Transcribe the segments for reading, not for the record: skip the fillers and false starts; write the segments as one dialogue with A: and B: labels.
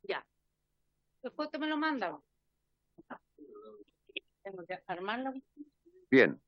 A: Ya. Después te me lo manda. Tengo que armarlo.
B: Bien.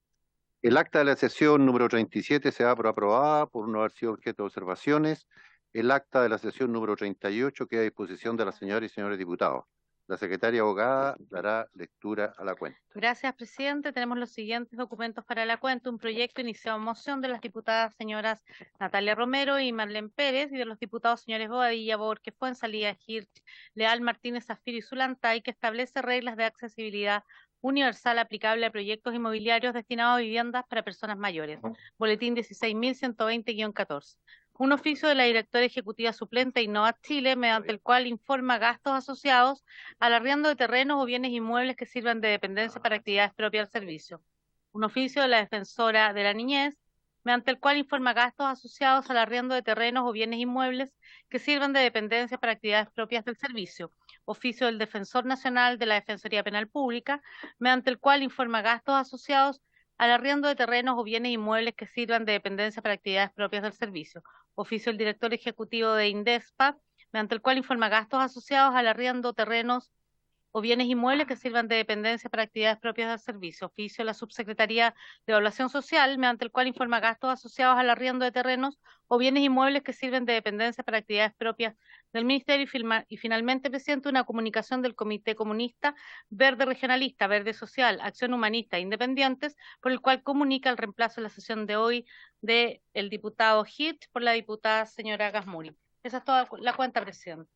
B: El acta de la sesión número 37 se da por aprobada por no haber sido objeto de observaciones. El acta de la sesión número 38 queda a disposición de las señoras y señores diputados. La secretaria abogada dará lectura a la cuenta.
A: Gracias, presidente. Tenemos los siguientes documentos para la cuenta. Un proyecto iniciado en moción de las diputadas señoras Natalia Romero y Marlene Pérez y de los diputados señores Bobadilla, Borges, Fuenzalía, Hirsch, Leal, Martínez, Zafiro y Zulantay, que establece reglas de accesibilidad universal aplicable a proyectos inmobiliarios destinados a viviendas para personas mayores. Boletín 16.120-14. Un oficio de la directora ejecutiva suplente Innova Chile, mediante el cual informa gastos asociados al arriendo de terrenos o bienes inmuebles que sirvan de dependencia para actividades propias del servicio. Un oficio de la defensora de la niñez, mediante el cual informa gastos asociados al arriendo de terrenos o bienes inmuebles que sirvan de dependencia para actividades propias del servicio. Oficio del Defensor Nacional de la Defensoría Penal Pública, mediante el cual informa gastos asociados al arriendo de terrenos o bienes inmuebles que sirvan de dependencia para actividades propias del servicio. Oficio del Director Ejecutivo de INDESPA, mediante el cual informa gastos asociados al arriendo, terrenos o bienes inmuebles que sirvan de dependencia para actividades propias del servicio. Oficio de la Subsecretaría de Evaluación Social, mediante el cual informa gastos asociados al arriendo de terrenos o bienes inmuebles que sirven de dependencia para actividades propias del Ministerio. Y finalmente, presidente, una comunicación del Comité Comunista Verde Regionalista, Verde Social, Acción Humanista e Independientes, por el cual comunica el reemplazo en la sesión de hoy del diputado Hitch por la diputada señora Gasmuri. Esa es toda la cuenta, presidente.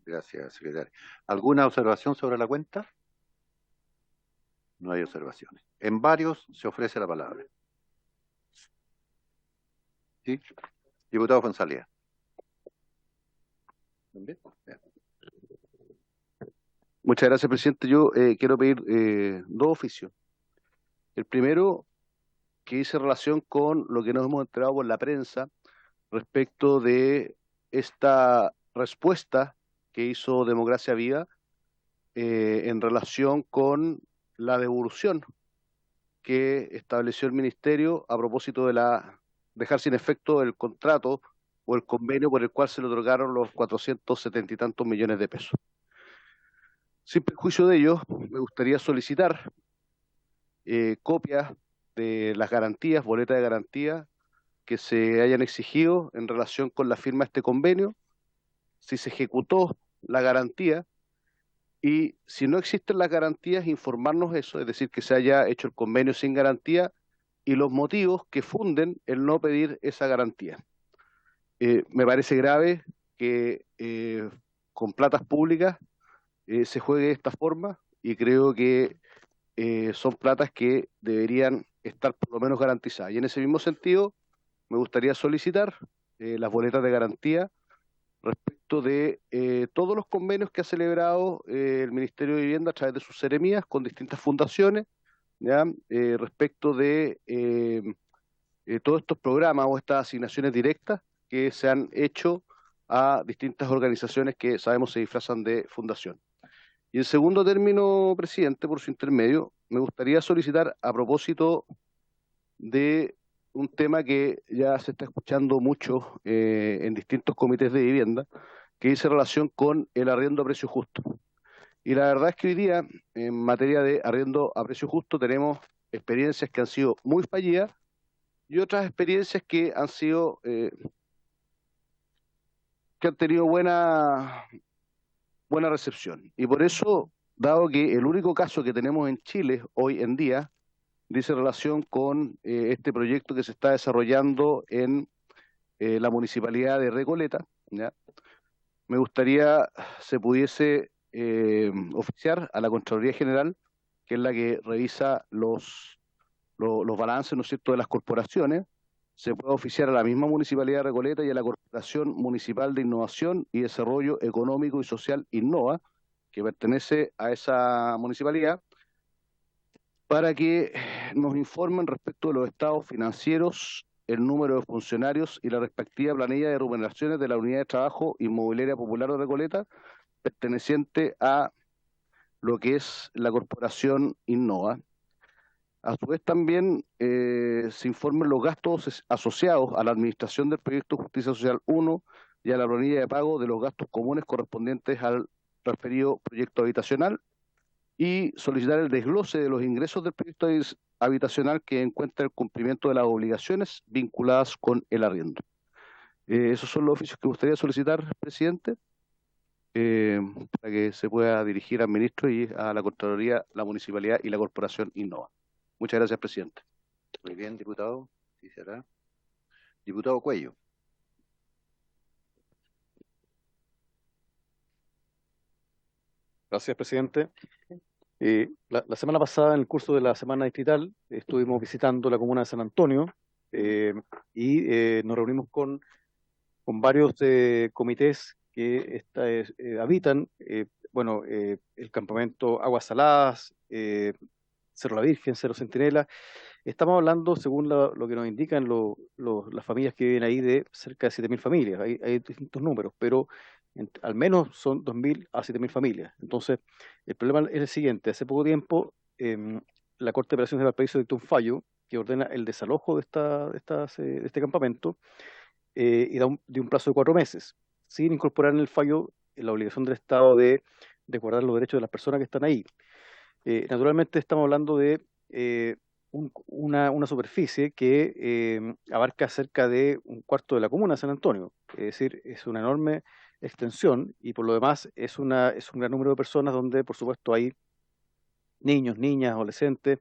B: Gracias, secretaria. ¿Alguna observación sobre la cuenta? No hay observaciones. En varios se ofrece la palabra. ¿Sí? Diputado Fuenzalía.
C: Muchas gracias, presidente. Yo quiero pedir dos oficios. El primero, que hice relación con lo que nos hemos enterado por la prensa respecto de esta respuesta que hizo Democracia Viva en relación con la devolución que estableció el Ministerio a propósito de dejar sin efecto el contrato o el convenio por el cual se le otorgaron los 470 y tantos millones de pesos. Sin perjuicio de ello, me gustaría solicitar copias de las garantías, boletas de garantía que se hayan exigido en relación con la firma de este convenio, si se ejecutó la garantía y si no existen las garantías, informarnos eso, es decir, que se haya hecho el convenio sin garantía y los motivos que funden el no pedir esa garantía. Me parece grave que con platas públicas se juegue de esta forma y creo que son platas que deberían estar por lo menos garantizadas. Y en ese mismo sentido, me gustaría solicitar las boletas de garantía respecto de todos los convenios que ha celebrado el Ministerio de Vivienda a través de sus seremías con distintas fundaciones, ¿ya? Respecto de todos estos programas o estas asignaciones directas que se han hecho a distintas organizaciones que sabemos se disfrazan de fundación. Y en segundo término, presidente, por su intermedio, me gustaría solicitar a propósito de un tema que ya se está escuchando mucho en distintos comités de vivienda, que dice relación con el arriendo a precio justo. Y la verdad es que hoy día, en materia de arriendo a precio justo, tenemos experiencias que han sido muy fallidas y otras experiencias que han sido, que han tenido buena recepción. Y por eso, dado que el único caso que tenemos en Chile hoy en día dice relación con este proyecto que se está desarrollando en la municipalidad de Recoleta, ¿ya? Me gustaría se pudiese oficiar a la Contraloría General, que es la que revisa los balances, ¿no es cierto?, de las corporaciones. Se puede oficiar a la misma municipalidad de Recoleta y a la Corporación Municipal de Innovación y Desarrollo Económico y Social Innova, que pertenece a esa municipalidad, para que nos informen respecto de los estados financieros, el número de funcionarios y la respectiva planilla de remuneraciones de la Unidad de Trabajo Inmobiliaria Popular de Recoleta, perteneciente a lo que es la Corporación Innova. A su vez también se informen los gastos asociados a la administración del proyecto Justicia Social 1 y a la planilla de pago de los gastos comunes correspondientes al referido proyecto habitacional, y solicitar el desglose de los ingresos del proyecto habitacional que encuentra el cumplimiento de las obligaciones vinculadas con el arriendo. Esos son los oficios que gustaría solicitar, presidente, para que se pueda dirigir al ministro y a la Contraloría, la Municipalidad y la Corporación Innova. Muchas gracias, presidente.
B: Muy bien, diputado. Sí será. Diputado Cuello.
D: Gracias, presidente. La semana pasada, en el curso de la Semana Distrital, estuvimos visitando la comuna de San Antonio y nos reunimos con varios comités que habitan el campamento Aguas Saladas, Cerro La Virgen, Cerro Centinela. Estamos hablando, según lo que nos indican las familias que viven ahí, de cerca de 7.000 familias. Hay distintos números, pero al menos son 2.000 a 7.000 familias. Entonces, el problema es el siguiente. Hace poco tiempo, la Corte de Apelaciones de Valparaíso dictó un fallo que ordena el desalojo de este campamento y de un plazo de 4 meses, sin incorporar en el fallo la obligación del Estado de guardar los derechos de las personas que están ahí. Naturalmente estamos hablando de una superficie que abarca cerca de un cuarto de la comuna de San Antonio, es decir, es una enorme extensión y por lo demás es un gran número de personas donde por supuesto hay niños, niñas, adolescentes,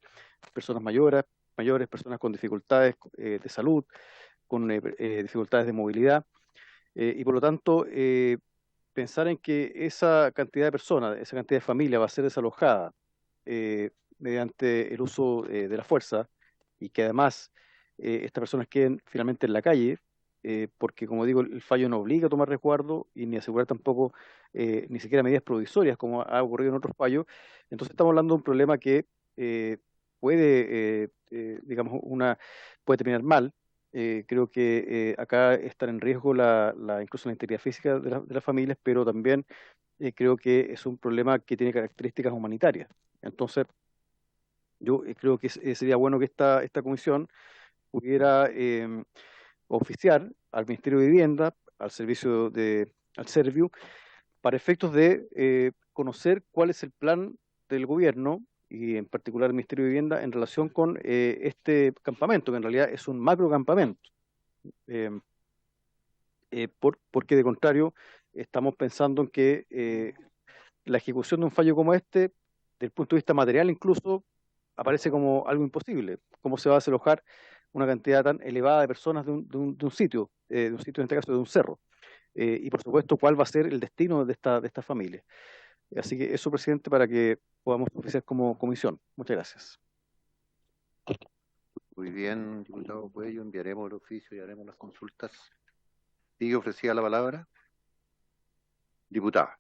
D: personas mayores, personas con dificultades de salud, con dificultades de movilidad y por lo tanto pensar en que esa cantidad de personas, esa cantidad de familias va a ser desalojada mediante el uso de la fuerza y que además estas personas queden finalmente en la calle, porque como digo, el fallo no obliga a tomar resguardo y ni asegurar tampoco ni siquiera medidas provisorias como ha ocurrido en otros fallos. Entonces estamos hablando de un problema que puede, digamos, puede terminar mal. Creo que acá están en riesgo incluso la integridad física de las familias, pero también creo que es un problema que tiene características humanitarias. Entonces, yo creo que sería bueno que esta comisión pudiera oficiar al Ministerio de Vivienda, al al Serviu, para efectos de conocer cuál es el plan del gobierno y en particular el Ministerio de Vivienda en relación con este campamento, que en realidad es un macro campamento. Porque de contrario, estamos pensando en que la ejecución de un fallo como este, desde el punto de vista material incluso, aparece como algo imposible. ¿Cómo se va a desalojar una cantidad tan elevada de personas de un sitio, en este caso de un cerro? Y por supuesto, ¿cuál va a ser el destino de esta familia? Así que eso, presidente, para que podamos oficiar como comisión. Muchas gracias.
B: Muy bien, diputado Cuello, enviaremos el oficio y haremos las consultas. ¿Sigue ofrecida la palabra? Diputada.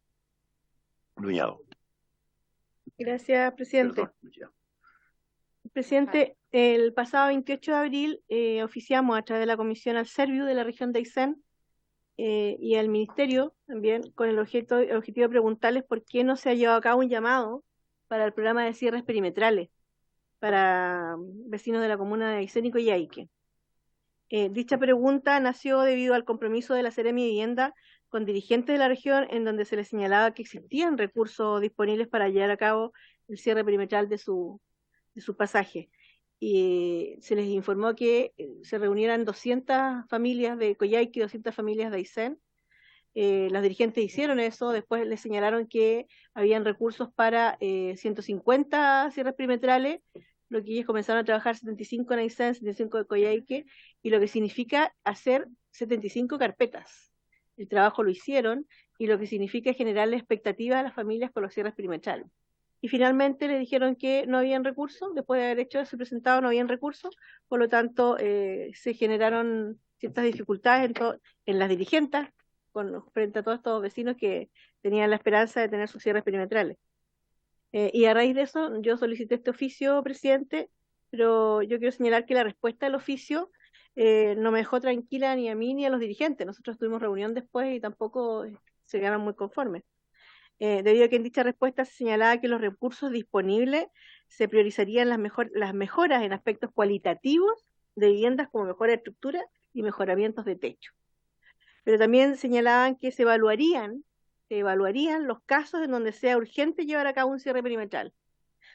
B: Luñado.
E: Gracias, presidente.
B: Perdón, Luñado.
E: Presidente, el pasado 28 de abril oficiamos a través de la Comisión al Serviu de la región de Aysén y al Ministerio también con el objetivo de preguntarles por qué no se ha llevado a cabo un llamado para el programa de cierres perimetrales para vecinos de la comuna de Aysén y Coyhaique. Dicha pregunta nació debido al compromiso de la Seremi de Vivienda con dirigentes de la región en donde se les señalaba que existían recursos disponibles para llevar a cabo el cierre perimetral de su pasaje. Y se les informó que se reunieran 200 familias de Coyhaique y 200 familias de Aysén. Los dirigentes hicieron eso, después les señalaron que habían recursos para 150 cierres perimetrales, lo que ellos comenzaron a trabajar 75 en Aysén, 75 de Coyhaique, y lo que significa hacer 75 carpetas. El trabajo lo hicieron, y lo que significa generarle expectativa a las familias con los cierres perimetrales. Y finalmente le dijeron que no habían recursos, después de haber hecho eso presentado no habían recursos, por lo tanto se generaron ciertas dificultades en las dirigentes frente a todos estos vecinos que tenían la esperanza de tener sus cierres perimetrales. Y a raíz de eso, yo solicité este oficio, presidente, pero yo quiero señalar que la respuesta del oficio no me dejó tranquila ni a mí ni a los dirigentes. Nosotros tuvimos reunión después y tampoco se quedaron muy conformes. Debido a que en dicha respuesta se señalaba que los recursos disponibles se priorizarían las mejoras en aspectos cualitativos de viviendas como mejora de estructura y mejoramientos de techo. Pero también señalaban que se evaluarían los casos en donde sea urgente llevar a cabo un cierre perimetral.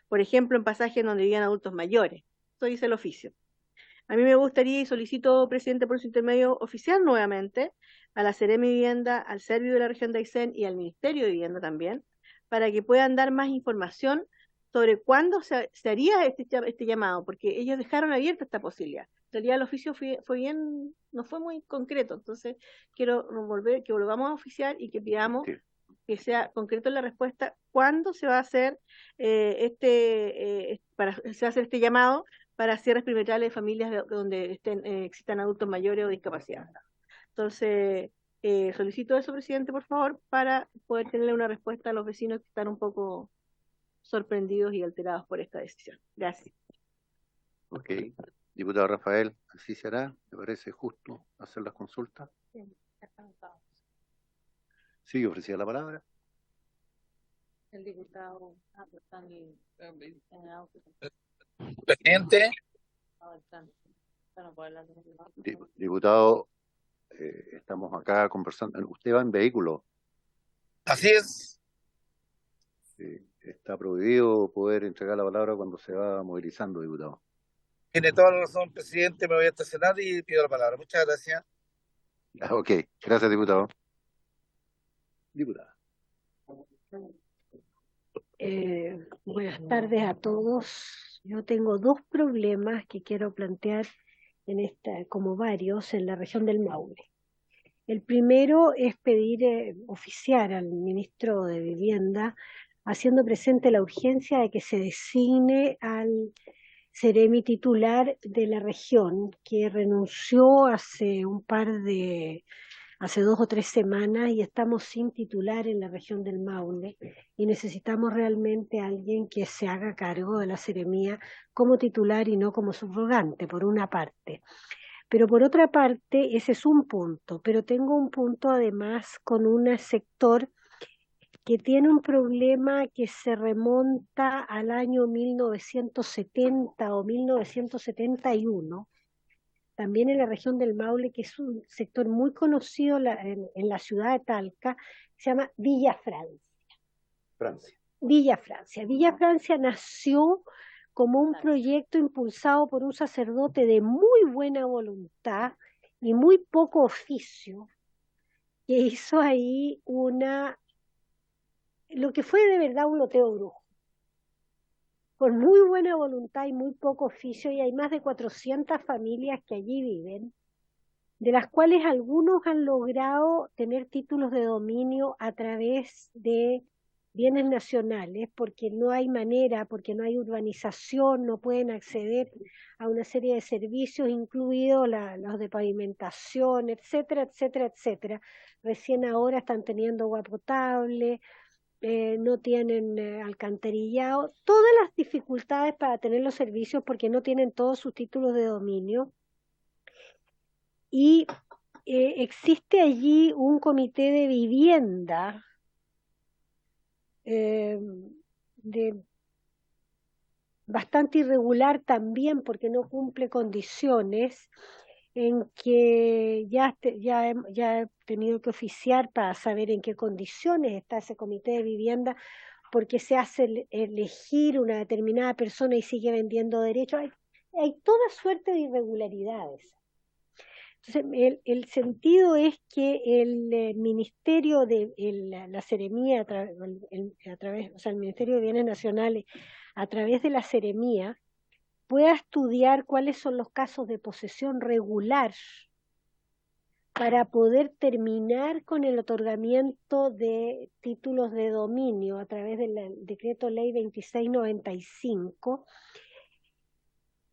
E: Por ejemplo, en pasajes en donde vivían adultos mayores. Eso dice el oficio. A mí me gustaría y solicito, presidente, por su intermedio oficial nuevamente a la Seremi Vivienda, al Serviu de la región de Aysén y al Ministerio de Vivienda también, para que puedan dar más información sobre cuándo se haría este llamado, porque ellos dejaron abierta esta posibilidad. En realidad el oficio no fue muy concreto, entonces quiero que volvamos a oficiar y que pidamos que sea concreto en la respuesta cuándo se va a hacer se va a hacer este llamado para cierres perimetrales de familias donde existan adultos mayores o discapacidades. Entonces, solicito eso, presidente, por favor, para poder tenerle una respuesta a los vecinos que están un poco sorprendidos y alterados por esta decisión. Gracias.
B: Ok. Diputado Rafael, así se hará. ¿Le parece justo hacer las consultas? Sí, ofrecía la palabra.
A: El diputado
F: Presidente,
B: Diputado, estamos acá conversando. Usted va en vehículo.
F: así es.
B: Está prohibido poder entregar la palabra cuando se va movilizando, diputado.
F: Tiene toda la razón, presidente. Me voy a estacionar y pido la palabra. Muchas gracias.
B: Ok, gracias, diputado. Diputada.
G: Buenas tardes a todos. Yo tengo dos problemas que quiero plantear como varios, en la región del Maule. El primero es pedir oficiar al ministro de Vivienda, haciendo presente la urgencia de que se designe al Seremi titular de la región, que renunció hace 2 o 3 semanas y estamos sin titular en la región del Maule y necesitamos realmente a alguien que se haga cargo de la seremía como titular y no como subrogante, por una parte. Pero por otra parte, ese es un punto, pero tengo un punto además con un sector que tiene un problema que se remonta al año 1970 o 1971, también en la región del Maule, que es un sector muy conocido en la ciudad de Talca, se llama Villa Francia. Villa Francia nació como un proyecto impulsado por un sacerdote de muy buena voluntad y muy poco oficio, que hizo ahí lo que fue de verdad un loteo brujo, con muy buena voluntad y muy poco oficio, y hay más de 400 familias que allí viven, de las cuales algunos han logrado tener títulos de dominio a través de bienes nacionales, porque no hay manera, porque no hay urbanización, no pueden acceder a una serie de servicios, incluidos los de pavimentación, etcétera, etcétera, etcétera. Recién ahora están teniendo agua potable, no tienen alcantarillado, todas las dificultades para tener los servicios porque no tienen todos sus títulos de dominio. Y existe allí un comité de vivienda bastante irregular también porque no cumple condiciones, en que ya he tenido que oficiar para saber en qué condiciones está ese comité de vivienda, porque se hace elegir una determinada persona y sigue vendiendo derechos. Hay toda suerte de irregularidades. Entonces, el sentido es que el Ministerio de la Seremía, el Ministerio de Bienes Nacionales, a través de la Seremía, pueda estudiar cuáles son los casos de posesión regular para poder terminar con el otorgamiento de títulos de dominio a través del Decreto Ley 2695,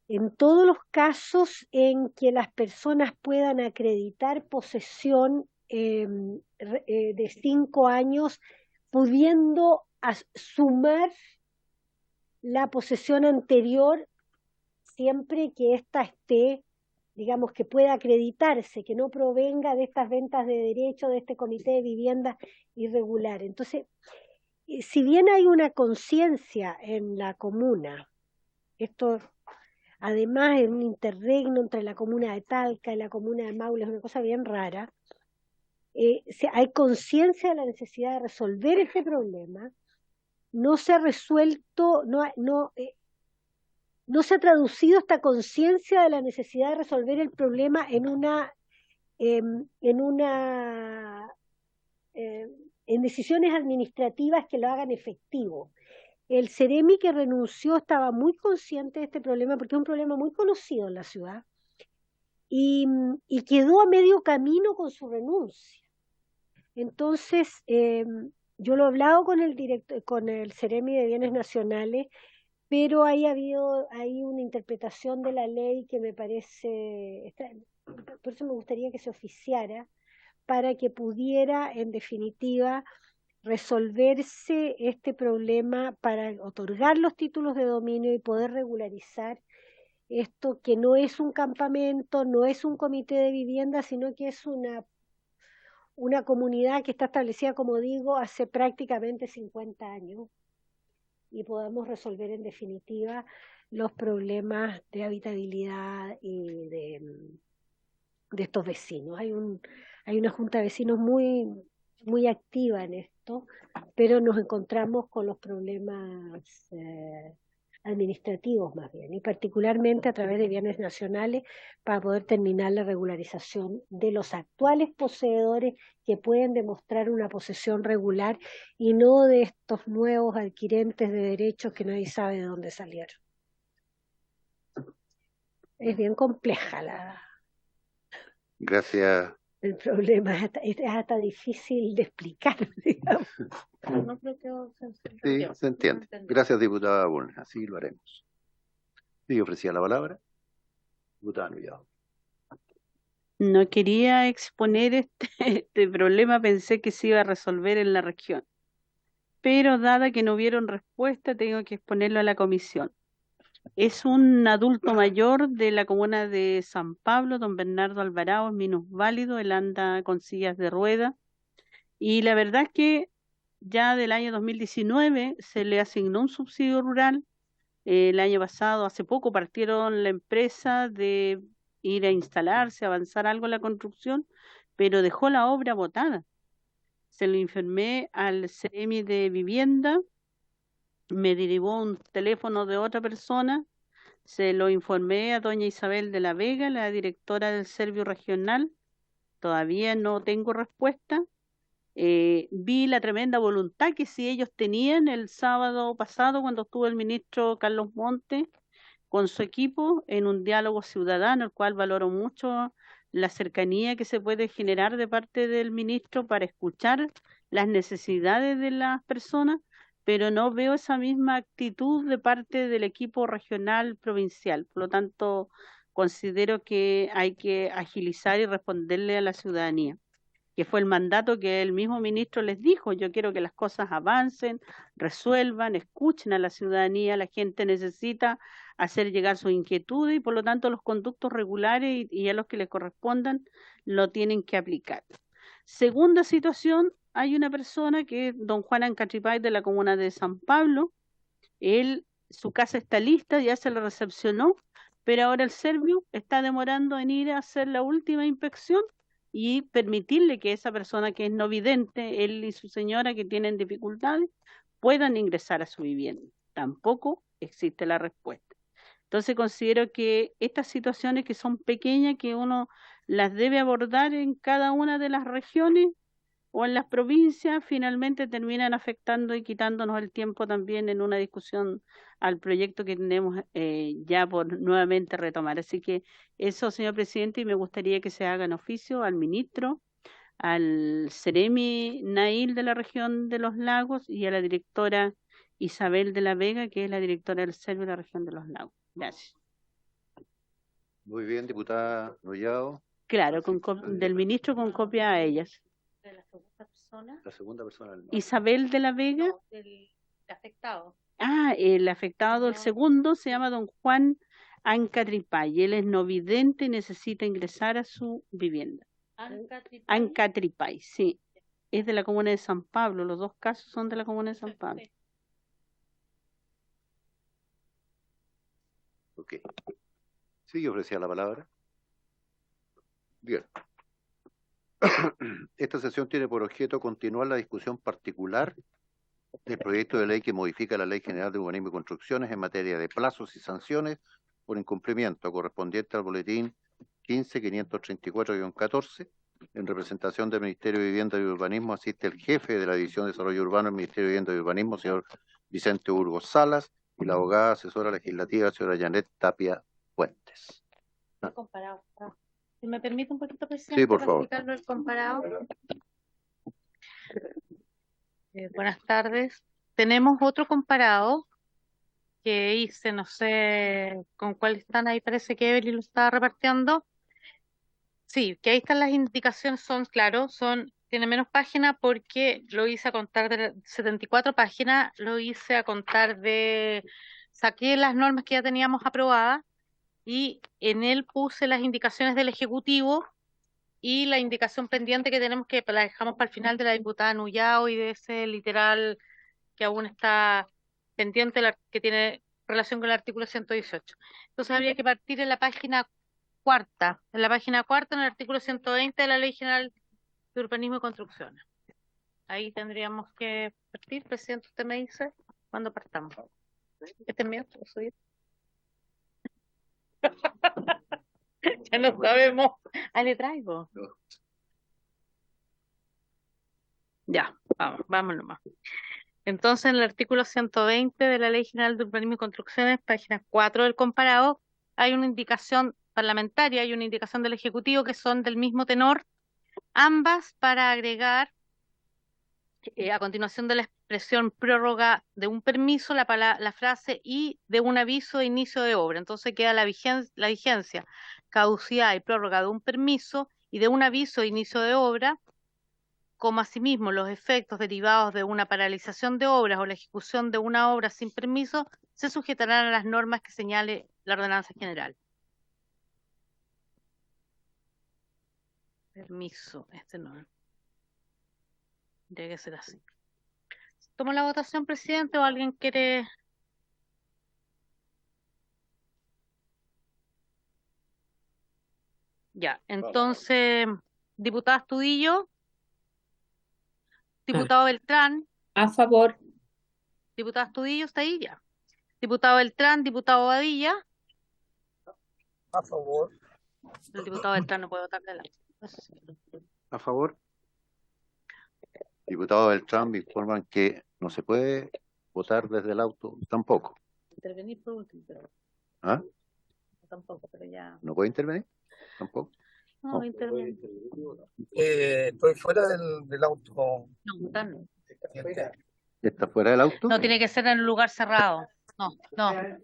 G: en todos los casos en que las personas puedan acreditar posesión de 5 años, pudiendo sumar la posesión anterior siempre que ésta esté, digamos, que pueda acreditarse, que no provenga de estas ventas de derecho de este comité de vivienda irregular. Entonces, si bien hay una conciencia en la comuna, esto además es un interregno entre la comuna de Talca y la comuna de Maule, es una cosa bien rara, hay conciencia de la necesidad de resolver este problema, no se ha resuelto, no se ha traducido esta conciencia de la necesidad de resolver el problema en decisiones administrativas que lo hagan efectivo. El Ceremi que renunció estaba muy consciente de este problema porque es un problema muy conocido en la ciudad y quedó a medio camino con su renuncia. Entonces, yo lo he hablado con el Ceremi de Bienes Nacionales, pero hay una interpretación de la ley que me parece extraña. Por eso me gustaría que se oficiara para que pudiera, en definitiva, resolverse este problema para otorgar los títulos de dominio y poder regularizar esto que no es un campamento, no es un comité de vivienda, sino que es una comunidad que está establecida, como digo, hace prácticamente 50 años y podamos resolver en definitiva los problemas de habitabilidad y de estos vecinos. Hay una junta de vecinos muy, muy activa en esto, pero nos encontramos con los problemas administrativos más bien, y particularmente a través de bienes nacionales para poder terminar la regularización de los actuales poseedores que pueden demostrar una posesión regular y no de estos nuevos adquirentes de derechos que nadie sabe de dónde salieron. Es bien compleja
B: Gracias.
G: el problema, es hasta difícil de explicar, digamos.
A: No creo que
B: Sí, se entiende. Gracias, diputada Bulnes. Así lo haremos. Sí, ofrecía la palabra. Diputada Nullado.
H: No quería exponer este problema, pensé que se iba a resolver en la región, pero dada que no hubieron respuesta, tengo que exponerlo a la comisión. Es un adulto mayor de la comuna de San Pablo, don Bernardo Alvarado, es minusválido, él anda con sillas de rueda, y la verdad es que ya del año 2019 se le asignó un subsidio rural. El año pasado, hace poco, partieron la empresa de ir a instalarse, avanzar algo en la construcción, pero dejó la obra botada. Se lo informé al Ceremi de Vivienda, me derivó un teléfono de otra persona, se lo informé a doña Isabel de la Vega, la directora del Servio Regional, todavía no tengo respuesta. Vi la tremenda voluntad que sí ellos tenían el sábado pasado cuando estuvo el ministro Carlos Montes con su equipo en un diálogo ciudadano, el cual valoro mucho la cercanía que se puede generar de parte del ministro para escuchar las necesidades de las personas, pero no veo esa misma actitud de parte del equipo regional provincial. Por lo tanto, considero que hay que agilizar y responderle a la ciudadanía, que fue el mandato que el mismo ministro les dijo: yo quiero que las cosas avancen, resuelvan, escuchen a la ciudadanía, la gente necesita hacer llegar sus inquietudes y por lo tanto los conductos regulares y a los que les correspondan lo tienen que aplicar. Segunda situación, hay una persona que es don Juan Ancatripay de la comuna de San Pablo, su casa está lista, ya se le recepcionó, pero ahora el Servio está demorando en ir a hacer la última inspección y permitirle que esa persona que es no vidente, él y su señora que tienen dificultades, puedan ingresar a su vivienda. Tampoco existe la respuesta. Entonces considero que estas situaciones que son pequeñas, que uno las debe abordar en cada una de las regiones o en las provincias, finalmente terminan afectando y quitándonos el tiempo también en una discusión al proyecto que tenemos ya por nuevamente retomar. Así que eso, señor presidente, y me gustaría que se haga en oficio al ministro, al Ceremi Nail de la región de los Lagos y a la directora Isabel de la Vega, que es la directora del Servio de la región de los Lagos. Gracias.
B: Muy bien, diputada Nullado.
H: Claro, del ministro con copia a ellas.
A: De la segunda persona.
B: La segunda persona.
H: Isabel de la Vega.
A: No, del afectado.
H: El afectado del segundo se llama don Juan Ancatripay. Él es no vidente y necesita ingresar a su vivienda. Ancatripay, sí. Es de la comuna de San Pablo. Los dos casos son de la comuna de San Pablo.
B: Ok. Sí, yo ofrecía la palabra. Bien. Esta sesión tiene por objeto continuar la discusión particular del proyecto de ley que modifica la Ley General de Urbanismo y Construcciones en materia de plazos y sanciones por incumplimiento correspondiente al boletín 15.534-14. En representación del Ministerio de Vivienda y Urbanismo asiste el jefe de la División de Desarrollo Urbano del Ministerio de Vivienda y Urbanismo, señor Vicente Burgos Salas, y la abogada asesora legislativa, señora Janet Tapia Fuentes.
A: Comparado. Si me permite un poquito, presidente,
B: Sí, por favor.
A: explicarlo el comparado. Buenas tardes. Tenemos otro comparado que hice, no sé con cuál están ahí, parece que Evelyn lo estaba repartiendo. Sí, que ahí están las indicaciones, tiene menos páginas porque lo hice a contar de 74 páginas, lo hice a contar saqué las normas que ya teníamos aprobadas y en él puse las indicaciones del Ejecutivo y la indicación pendiente que tenemos que la dejamos para el final de la diputada Nullao y de ese literal que aún está pendiente, que tiene relación con el artículo 118. Entonces habría que partir en la página cuarta, en el artículo 120 de la Ley General de Urbanismo y Construcciones. Ahí tendríamos que partir, presidente, usted me dice cuándo partamos. Este es mío, ¿puedo subir? Ya no sabemos. Ahí le traigo.
B: No.
A: Ya, vamos nomás. Entonces, en el artículo 120 de la Ley General de Urbanismo y Construcciones, página 4 del comparado, hay una indicación parlamentaria, hay una indicación del Ejecutivo que son del mismo tenor, ambas para agregar a continuación de la expresión prórroga de un permiso, la frase y de un aviso de inicio de obra. Entonces queda la vigencia, caducidad y prórroga de un permiso y de un aviso de inicio de obra, como asimismo los efectos derivados de una paralización de obras o la ejecución de una obra sin permiso se sujetarán a las normas que señale la ordenanza general. Permiso, no. Tiene que ser así. ¿Tomo la votación, presidente, o alguien quiere? Ya, entonces, diputada Astudillo, diputado Beltrán.
I: A favor.
A: Diputada Astudillo, está ahí ya. Diputado Beltrán, diputado Badilla.
F: A favor.
A: El diputado Beltrán no puede votar de lado.
C: A favor.
B: Diputado Beltrán, me informan que no se puede votar desde el auto tampoco.
A: Intervenir por último, pero
B: ¿Ah?
A: tampoco, pero ya.
B: ¿No puede intervenir? Tampoco.
A: No, intervenir.
F: Estoy fuera del auto.
A: No, votar no.
B: ¿Está fuera del auto?
A: No, tiene que ser en un lugar cerrado. No.
F: Ya,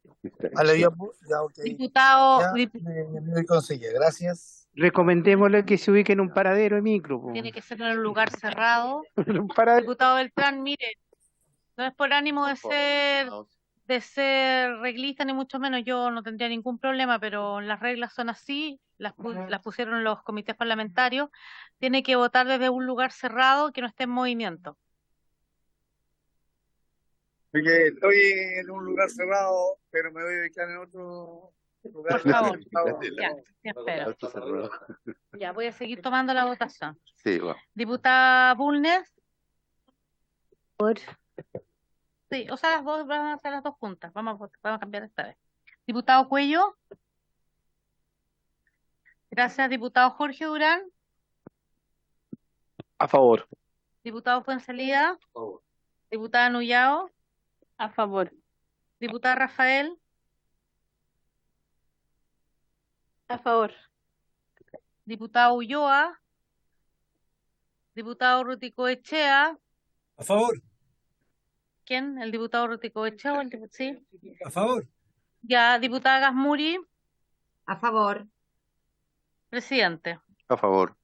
F: ok.
A: Diputado,
F: Ya, me conseguí, gracias.
J: Recomendémosle que se ubique en un paradero de micro.
A: tiene que ser en un lugar cerrado.
J: Un paradero.
A: Diputado Beltrán, mire, no es por ánimo de ser reglista, ni mucho menos, yo no tendría ningún problema, pero las reglas son así, las pusieron los comités parlamentarios, tiene que votar desde un lugar cerrado que no esté en movimiento.
F: Porque estoy en un lugar cerrado, pero me voy a ubicar en otro lugar.
A: Por favor, ya, espera.
B: Auto cerrado.
A: Ya, voy a seguir tomando la votación.
B: Sí, bueno.
A: Diputada Bulnes.
G: Por.
A: Sí, o sea, las dos van a ser las dos juntas. Vamos a cambiar esta vez. Diputado Cuello. Gracias, diputado Jorge Durán.
D: A favor.
A: Diputado Fuenzalida. A favor. Diputada Nullao.
H: A favor.
A: Diputada Rafael.
E: A favor.
A: Diputado Ulloa. Diputado Ruticoechea.
F: A favor.
A: ¿Quién? ¿El diputado Ruticoechea o el diputado? Sí.
F: A favor.
A: Ya, diputada Gasmuri.
I: A favor.
A: Presidente.
B: A favor.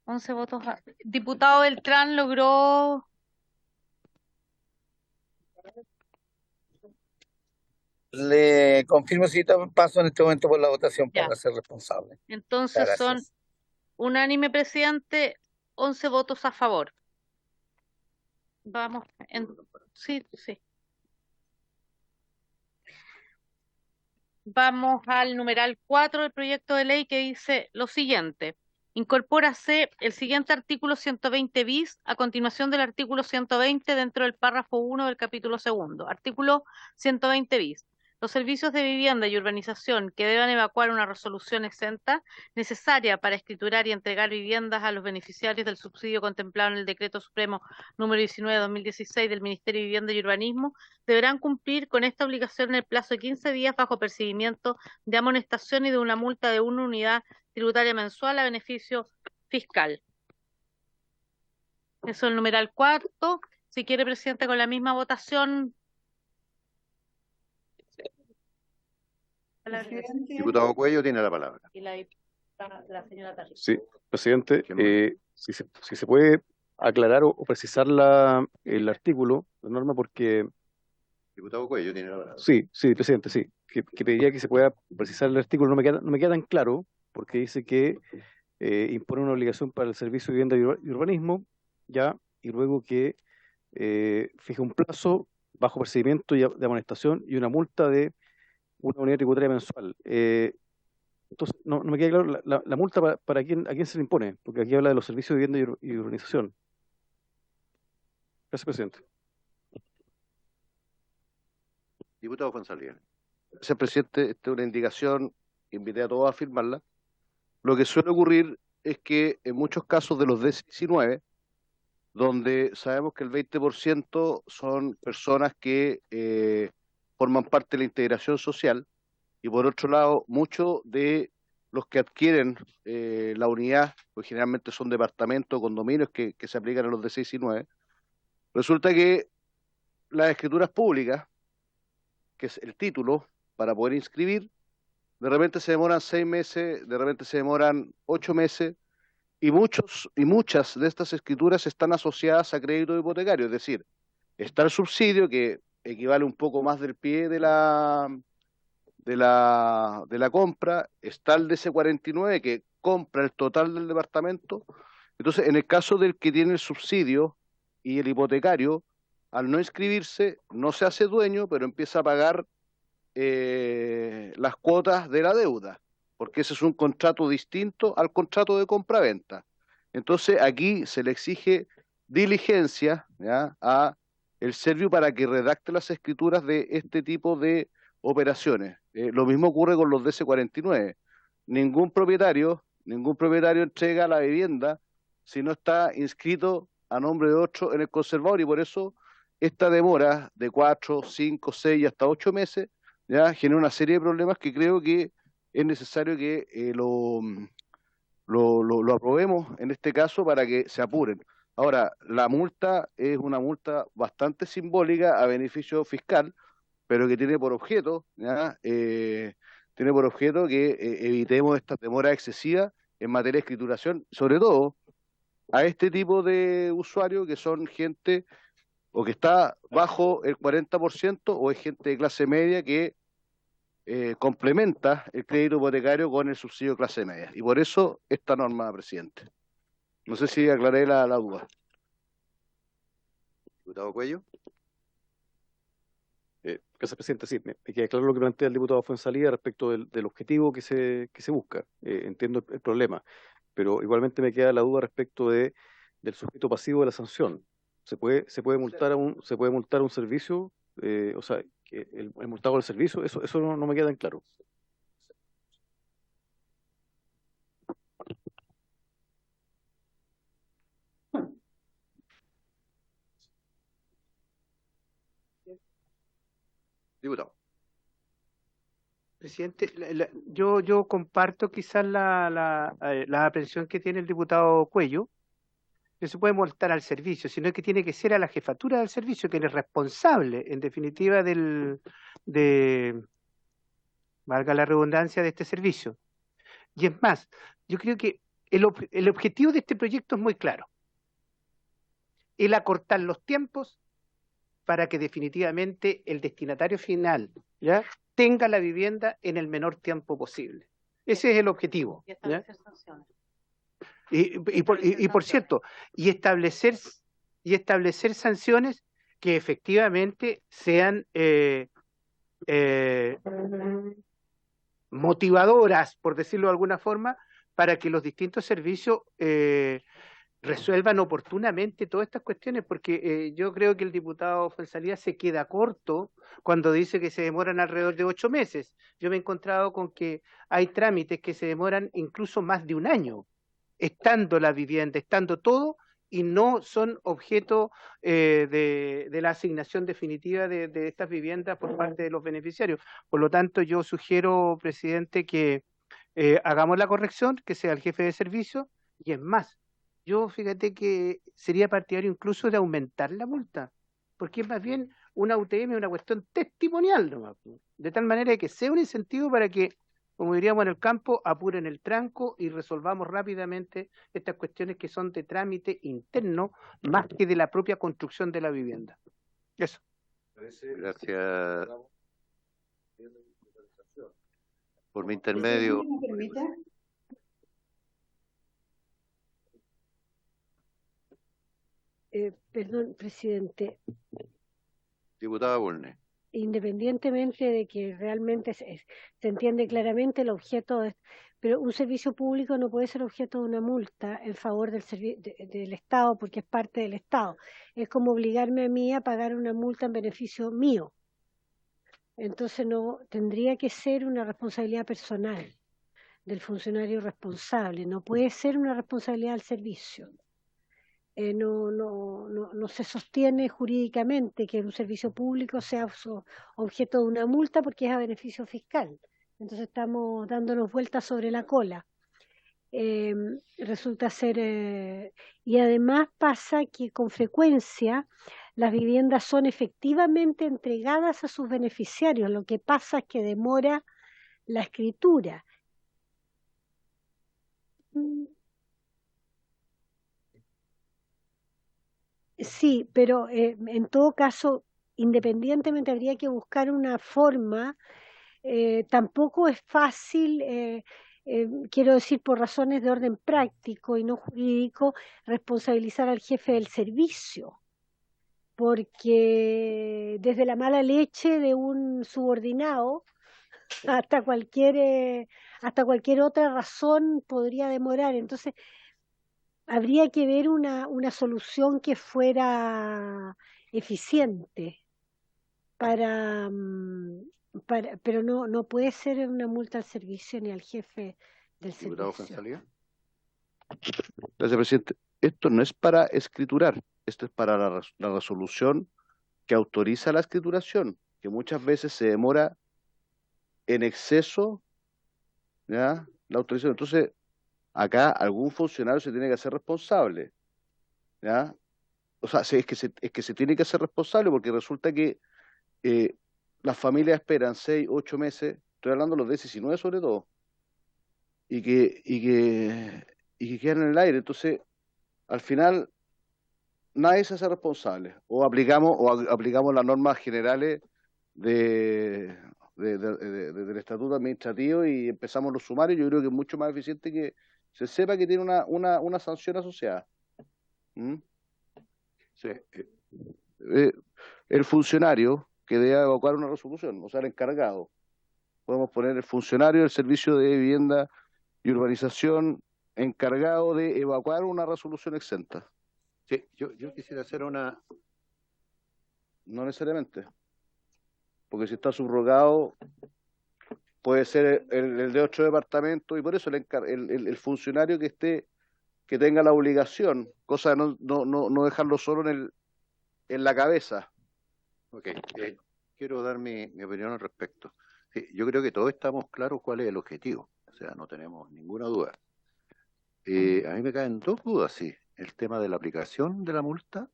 A: 11 votos. Diputado Beltrán logró
F: Le confirmo si paso en este momento por la votación
A: Ya.
F: para ser responsable. Muchas
A: Entonces son
F: gracias.
A: unánime, presidente, 11 votos a favor. Vamos, sí, sí. Vamos al numeral 4 del proyecto de ley, que dice lo siguiente. Incorpórase el siguiente artículo 120 bis a continuación del artículo 120 dentro del párrafo 1 del capítulo 2. Artículo 120 bis. Los servicios de vivienda y urbanización que deban evacuar una resolución exenta necesaria para escriturar y entregar viviendas a los beneficiarios del subsidio contemplado en el Decreto Supremo número 19/2016 del Ministerio de Vivienda y Urbanismo deberán cumplir con esta obligación en el plazo de 15 días bajo percibimiento de amonestación y de una multa de una unidad tributaria mensual a beneficio fiscal. Eso es el numeral 4. Si quiere, presidente, con la misma votación.
B: Diputado Cuello tiene la palabra.
A: Y la señora Tarri.
D: Sí, presidente,
B: ¿Qué más?
D: si se puede aclarar o precisar el artículo, la norma, porque
B: Diputado Cuello tiene la palabra.
D: sí, presidente, sí, que pediría que se pueda precisar el artículo, no me queda tan claro, porque dice que impone una obligación para el Servicio de Vivienda y Urbanismo, ya, y luego que fija un plazo bajo procedimiento de amonestación y una multa de una unidad tributaria mensual. Entonces, no me queda claro la multa a quién se le impone, porque aquí habla de los servicios de vivienda y urbanización. Gracias, presidente.
B: Diputado Fonsalía.
C: Gracias, presidente. Esta es una indicación, invité a todos a firmarla. Lo que suele ocurrir es que en muchos casos de los DC-19, donde sabemos que el 20% son personas que forman parte de la integración social, y por otro lado, muchos de los que adquieren la unidad, pues generalmente son departamentos o condominios que se aplican a los DC-19, resulta que las escrituras públicas, que es el título para poder inscribir, de repente se demoran 6 meses, de repente se demoran 8 meses, y muchas de estas escrituras están asociadas a crédito hipotecario, es decir, está el subsidio, que equivale un poco más del pie de la compra, está el DC-49, que compra el total del departamento. Entonces, en el caso del que tiene el subsidio y el hipotecario, al no inscribirse, no se hace dueño, pero empieza a pagar las cuotas de la deuda, porque ese es un contrato distinto al contrato de compra-venta. Entonces, aquí se le exige diligencia, ¿ya?, a el Serviu para que redacte las escrituras de este tipo de operaciones. Lo mismo ocurre con los DC-49. Ningún propietario entrega la vivienda si no está inscrito a nombre de otro en el conservador, y por eso esta demora de 4, 5, 6 hasta 8 meses ya genera una serie de problemas que creo que es necesario que lo aprobemos en este caso para que se apuren. Ahora, la multa es una multa bastante simbólica a beneficio fiscal, pero que tiene por objeto, ¿ya? Tiene por objeto que evitemos esta demora excesiva en materia de escrituración, sobre todo a este tipo de usuarios que son gente o que está bajo el 40% o es gente de clase media que complementa el crédito hipotecario con el subsidio de clase media. Y por eso esta norma, presidente. No sé si aclaré la duda.
B: Diputado Cuello.
D: Gracias, presidente. Sí, me queda claro lo que plantea el diputado Fuenzalía respecto del objetivo que se busca. Entiendo el problema, pero igualmente me queda la duda respecto del sujeto pasivo de la sanción. ¿Se puede multar a un servicio? O sea, que el multado del servicio, eso no me queda en claro.
B: Diputado.
J: Presidente, yo comparto quizás la aprehensión que tiene el diputado Cuello. No se puede multar al servicio, sino que tiene que ser a la jefatura del servicio, quien es responsable, en definitiva, valga la redundancia, de este servicio. Y es más, yo creo que el objetivo de este proyecto es muy claro. El acortar los tiempos para que definitivamente el destinatario final, ¿ya?, tenga la vivienda en el menor tiempo posible. Ese es el objetivo,
A: Y
J: ¿ya?
A: establecer sanciones.
J: Por cierto, y establecer sanciones que efectivamente sean motivadoras, por decirlo de alguna forma, para que los distintos servicios resuelvan oportunamente todas estas cuestiones, porque yo creo que el diputado Fuenzalía se queda corto cuando dice que se demoran alrededor de 8 meses. Yo me he encontrado con que hay trámites que se demoran incluso más de un año, estando la vivienda, estando todo, y no son objeto de la asignación definitiva de estas viviendas por parte de los beneficiarios. Por lo tanto, yo sugiero, presidente, que hagamos la corrección, que sea el jefe de servicio, y es más, yo fíjate que sería partidario incluso de aumentar la multa, porque es más bien una UTM, una cuestión testimonial nomás, de tal manera que sea un incentivo para que, como diríamos en el campo, apuren el tranco y resolvamos rápidamente estas cuestiones que son de trámite interno más que de la propia construcción de la vivienda. Eso.
B: Gracias. Por mi intermedio.
I: ¿Me permite?
G: Perdón, presidente,
B: Diputada Bulnes.
G: independientemente de que realmente se entiende claramente el objeto, pero un servicio público no puede ser objeto de una multa en favor del Estado porque es parte del Estado. Es como obligarme a mí a pagar una multa en beneficio mío. Entonces no tendría que ser una responsabilidad personal del funcionario responsable, no puede ser una responsabilidad del servicio. No se sostiene jurídicamente que un servicio público sea objeto de una multa porque es a beneficio fiscal. Entonces estamos dándonos vueltas sobre la cola. Resulta ser, y además pasa que con frecuencia las viviendas son efectivamente entregadas a sus beneficiarios, lo que pasa es que demora la escritura. Sí, pero en todo caso, independientemente habría que buscar una forma, tampoco es fácil, quiero decir por razones de orden práctico y no jurídico, responsabilizar al jefe del servicio, porque desde la mala leche de un subordinado hasta cualquier otra razón podría demorar. Entonces, habría que ver una solución que fuera eficiente pero no puede ser una multa al servicio ni al jefe del
B: Diputado
G: servicio.
B: Fuenzalía.
C: Gracias, presidente. Esto no es para escriturar, esto es para la resolución que autoriza la escrituración, que muchas veces se demora en exceso, ¿ya?, la autorización. Entonces, acá algún funcionario se tiene que hacer responsable, ¿ya? O sea, es que se tiene que hacer responsable porque resulta que las familias esperan 6, 8 meses, estoy hablando de los 19 sobre todo, y que quedan en el aire. Entonces, al final, nadie se hace responsable. O aplicamos las normas generales del estatuto administrativo y empezamos los sumarios. Yo creo que es mucho más eficiente que se sepa que tiene una sanción asociada. ¿Mm?
B: Sí.
C: El funcionario que debe evacuar una resolución, o sea, el encargado. Podemos poner el funcionario del Servicio de Vivienda y Urbanización encargado de evacuar una resolución exenta.
B: Sí, yo quisiera hacer una...
C: No necesariamente, porque si está subrogado puede ser el de otro departamento, y por eso el funcionario que tenga la obligación, cosa de no dejarlo solo en la cabeza.
B: Ok, quiero dar mi opinión al respecto. Sí, yo creo que todos estamos claros cuál es el objetivo, o sea, no tenemos ninguna duda. A mí me caen dos dudas, sí, el tema de la aplicación de la multa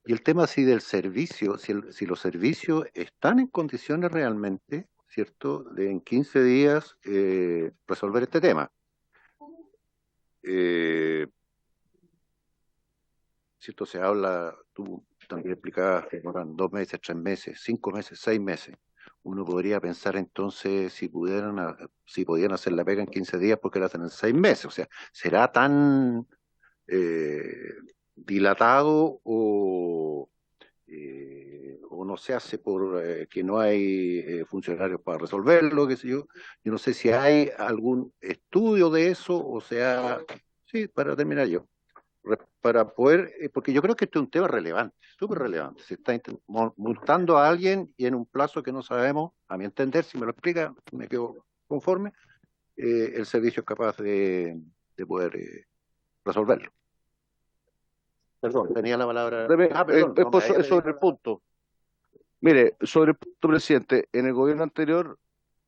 B: y el tema del servicio, si los servicios están en condiciones realmente, ¿cierto?, de en 15 días resolver este tema. ¿Cierto? Se habla, tú también explicaba, que demoran 2 meses, 3 meses, 5 meses, 6 meses. Uno podría pensar entonces si podían hacer la pega en 15 días, porque la hacen en 6 meses. O sea, ¿será tan dilatado o no se hace por que no hay funcionarios para resolverlo, qué sé yo? Yo no sé si hay algún estudio de eso, o sea, sí, para terminar yo, para poder, porque yo creo que esto es un tema relevante, súper relevante. Se está multando a alguien y en un plazo que no sabemos, a mi entender, si me lo explica, me quedo conforme, el servicio es capaz de poder resolverlo. Perdón, tenía la palabra. Perdón, no me había
C: Es sobre el punto. Mire, sobre el punto, presidente, en el gobierno anterior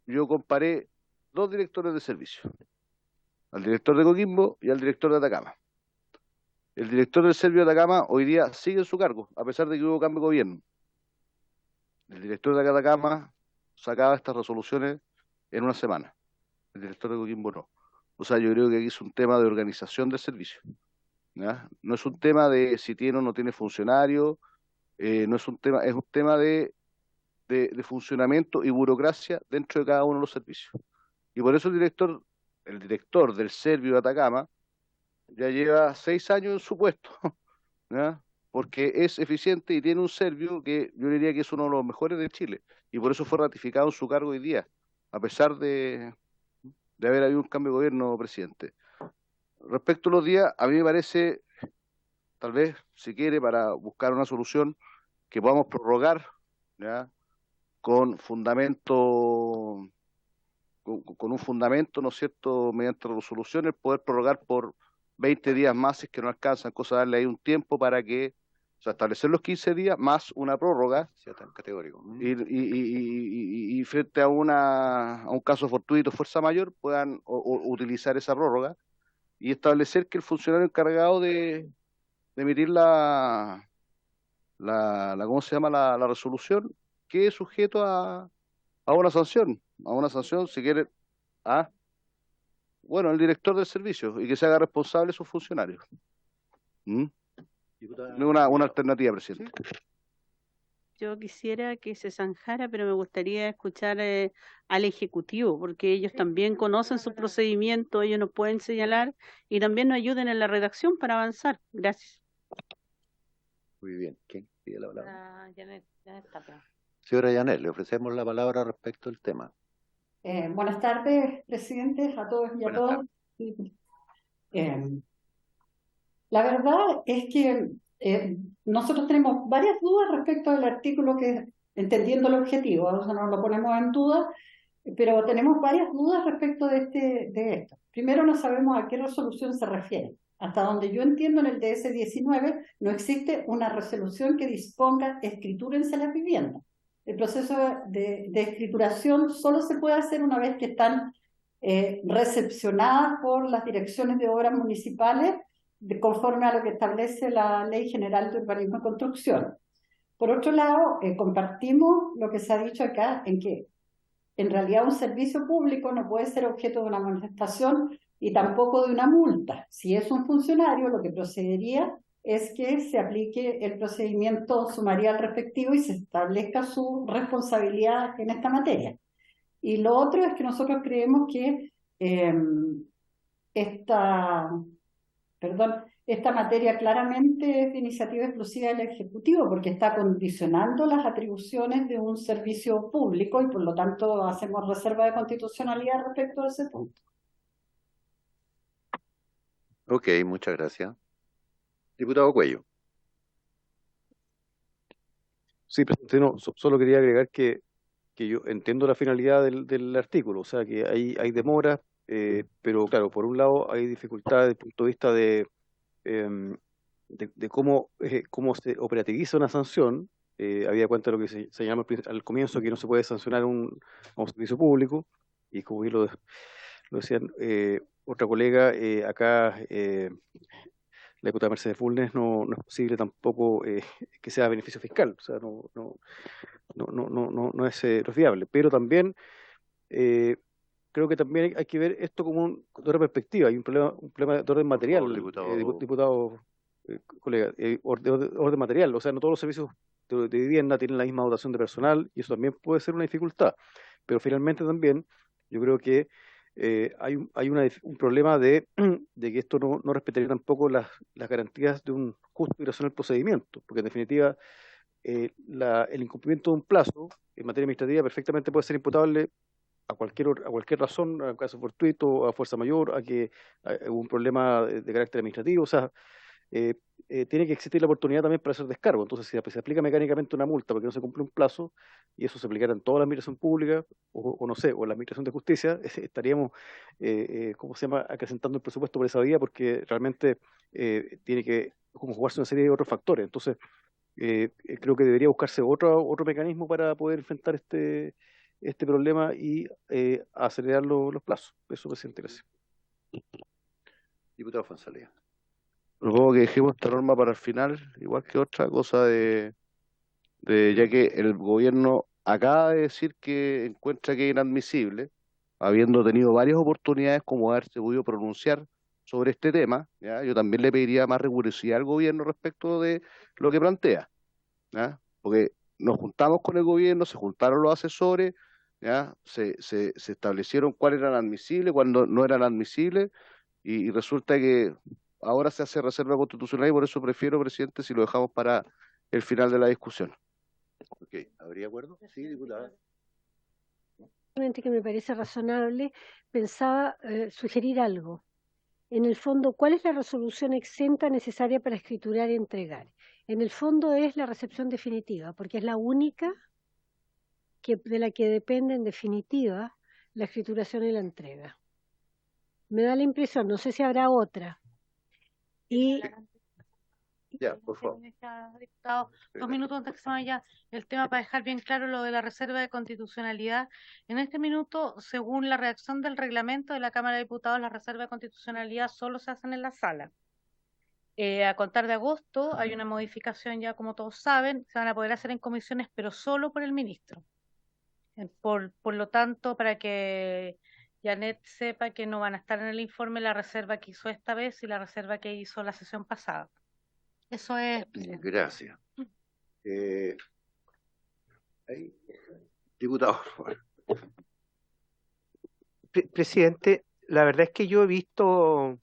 C: yo comparé 2 directores de servicio, al director de Coquimbo y al director de Atacama. El director del Servio de Atacama hoy día sigue en su cargo, a pesar de que hubo cambio de gobierno. El director de Atacama sacaba estas resoluciones en una semana. El director de Coquimbo no. O sea, yo creo que aquí es un tema de organización del servicio, ¿ya? No es un tema de si tiene o no tiene funcionario, no es un tema, es un tema de funcionamiento y burocracia dentro de cada uno de los servicios. Y por eso el director del Servio de Atacama ya lleva 6 años en su puesto, ¿ya? Porque es eficiente y tiene un Servio que yo diría que es uno de los mejores de Chile, y por eso fue ratificado en su cargo hoy día, a pesar de haber habido un cambio de gobierno, presidente. Respecto a los días, a mí me parece, tal vez, si quiere, para buscar una solución, que podamos prorrogar, ¿ya? Con fundamento, con un fundamento, ¿no es cierto?, mediante resoluciones, poder prorrogar por 20 días más, si es que no alcanzan, cosa de darle ahí un tiempo para que, o sea, establecer los 15 días más una prórroga,
B: sea tan categórico.
C: y frente a un caso fortuito, fuerza mayor, puedan utilizar esa prórroga y establecer que el funcionario encargado de emitir ¿cómo se llama?, la resolución, quede sujeto a una sanción, si quiere, bueno, el director del servicio, y que se haga responsable de sus funcionarios. Una alternativa, presidente.
H: Yo quisiera que se zanjara, pero me gustaría escuchar al Ejecutivo, porque ellos también conocen su procedimiento, ellos nos pueden señalar y también nos ayuden en la redacción para avanzar. Gracias.
B: Muy bien. ¿Quién pide la palabra?
A: Janet Tapia.
B: Señora Janet, le ofrecemos la palabra respecto al tema.
I: Buenas tardes, presidentes, a todos y a todas. La verdad es que nosotros tenemos varias dudas respecto del artículo que, entendiendo el objetivo, o sea, no lo ponemos en duda, pero tenemos varias dudas respecto de esto. Primero, no sabemos a qué resolución se refiere. Hasta donde yo entiendo, en el DS-19 no existe una resolución que disponga escritúrense las viviendas. El proceso de escrituración solo se puede hacer una vez que están recepcionadas por las direcciones de obras municipales conforme a lo que establece la Ley General de Urbanismo y Construcción. Por otro lado, compartimos lo que se ha dicho acá, en que en realidad un servicio público no puede ser objeto de una manifestación y tampoco de una multa. Si es un funcionario, lo que procedería es que se aplique el procedimiento sumarial respectivo y se establezca su responsabilidad en esta materia. Y lo otro es que nosotros creemos que esta materia claramente es de iniciativa exclusiva del Ejecutivo, porque está condicionando las atribuciones de un servicio público y por lo tanto hacemos reserva de constitucionalidad respecto a ese punto.
B: Ok, muchas gracias. Diputado Cuello.
D: Sí, presidente, no, solo quería agregar que yo entiendo la finalidad del artículo, o sea que hay demoras, pero claro, por un lado hay dificultades desde el punto de vista de cómo se operativiza una sanción. Había cuenta de lo que se señalaba al comienzo, que no se puede sancionar a un servicio público, y como bien lo decían otra colega, acá la diputada Mercedes Funes, no es posible tampoco que sea beneficio fiscal, o sea, no es viable, pero también creo que también hay que ver esto como de otra perspectiva. Hay un problema de orden material, diputado colega, orden material, o sea, no todos los servicios de vivienda tienen la misma dotación de personal y eso también puede ser una dificultad, pero finalmente también yo creo que hay un problema de que esto no respetaría tampoco las garantías de un justo y racional procedimiento, porque en definitiva el incumplimiento de un plazo en materia administrativa perfectamente puede ser imputable a cualquier razón, a caso fortuito, a fuerza mayor, a que hubo un problema de carácter administrativo, o sea, tiene que existir la oportunidad también para hacer descargo. Entonces, si se aplica mecánicamente una multa porque no se cumple un plazo, y eso se aplicara en toda la administración pública, o no sé, o en la administración de justicia, estaríamos, ¿cómo se llama?, acrecentando el presupuesto por esa vía, porque realmente tiene que como jugarse una serie de otros factores. Entonces, creo que debería buscarse otro mecanismo para poder enfrentar este problema y acelerar los plazos. Eso, presidente, gracias.
B: Diputado Fonsalía.
C: Propongo que dejemos esta norma para el final, igual que otra cosa ya que el gobierno acaba de decir que encuentra que es inadmisible, habiendo tenido varias oportunidades como haberse podido pronunciar sobre este tema, ¿ya? Yo también le pediría más rigurosidad al gobierno respecto de lo que plantea, ¿ya? Porque nos juntamos con el gobierno, se juntaron los asesores, ¿ya? Se establecieron cuáles eran admisibles, cuáles no eran admisibles, y resulta que ahora se hace reserva constitucional y por eso prefiero, presidente, si lo dejamos para el final de la discusión.
B: Ok, ¿habría acuerdo? Sí, diputada.
G: Que me parece razonable, pensaba sugerir algo. En el fondo, ¿cuál es la resolución exenta necesaria para escriturar y entregar? En el fondo es la recepción definitiva, porque es la única de la que depende en definitiva la escrituración y la entrega. Me da la impresión, no sé si habrá otra. Y
B: ya, por favor.
A: Diputado, 2 minutos antes que se vaya el tema para dejar bien claro lo de la reserva de constitucionalidad. En este minuto, según la redacción del reglamento de la Cámara de Diputados, las reservas de constitucionalidad solo se hacen en la sala. A contar de agosto hay una modificación ya, como todos saben, se van a poder hacer en comisiones, pero solo por el ministro. Por lo tanto, para que Janet sepa que no van a estar en el informe la reserva que hizo esta vez y la reserva que hizo la sesión pasada. Eso es.
B: Gracias. Diputado, por favor.
J: Presidente, la verdad es que yo he visto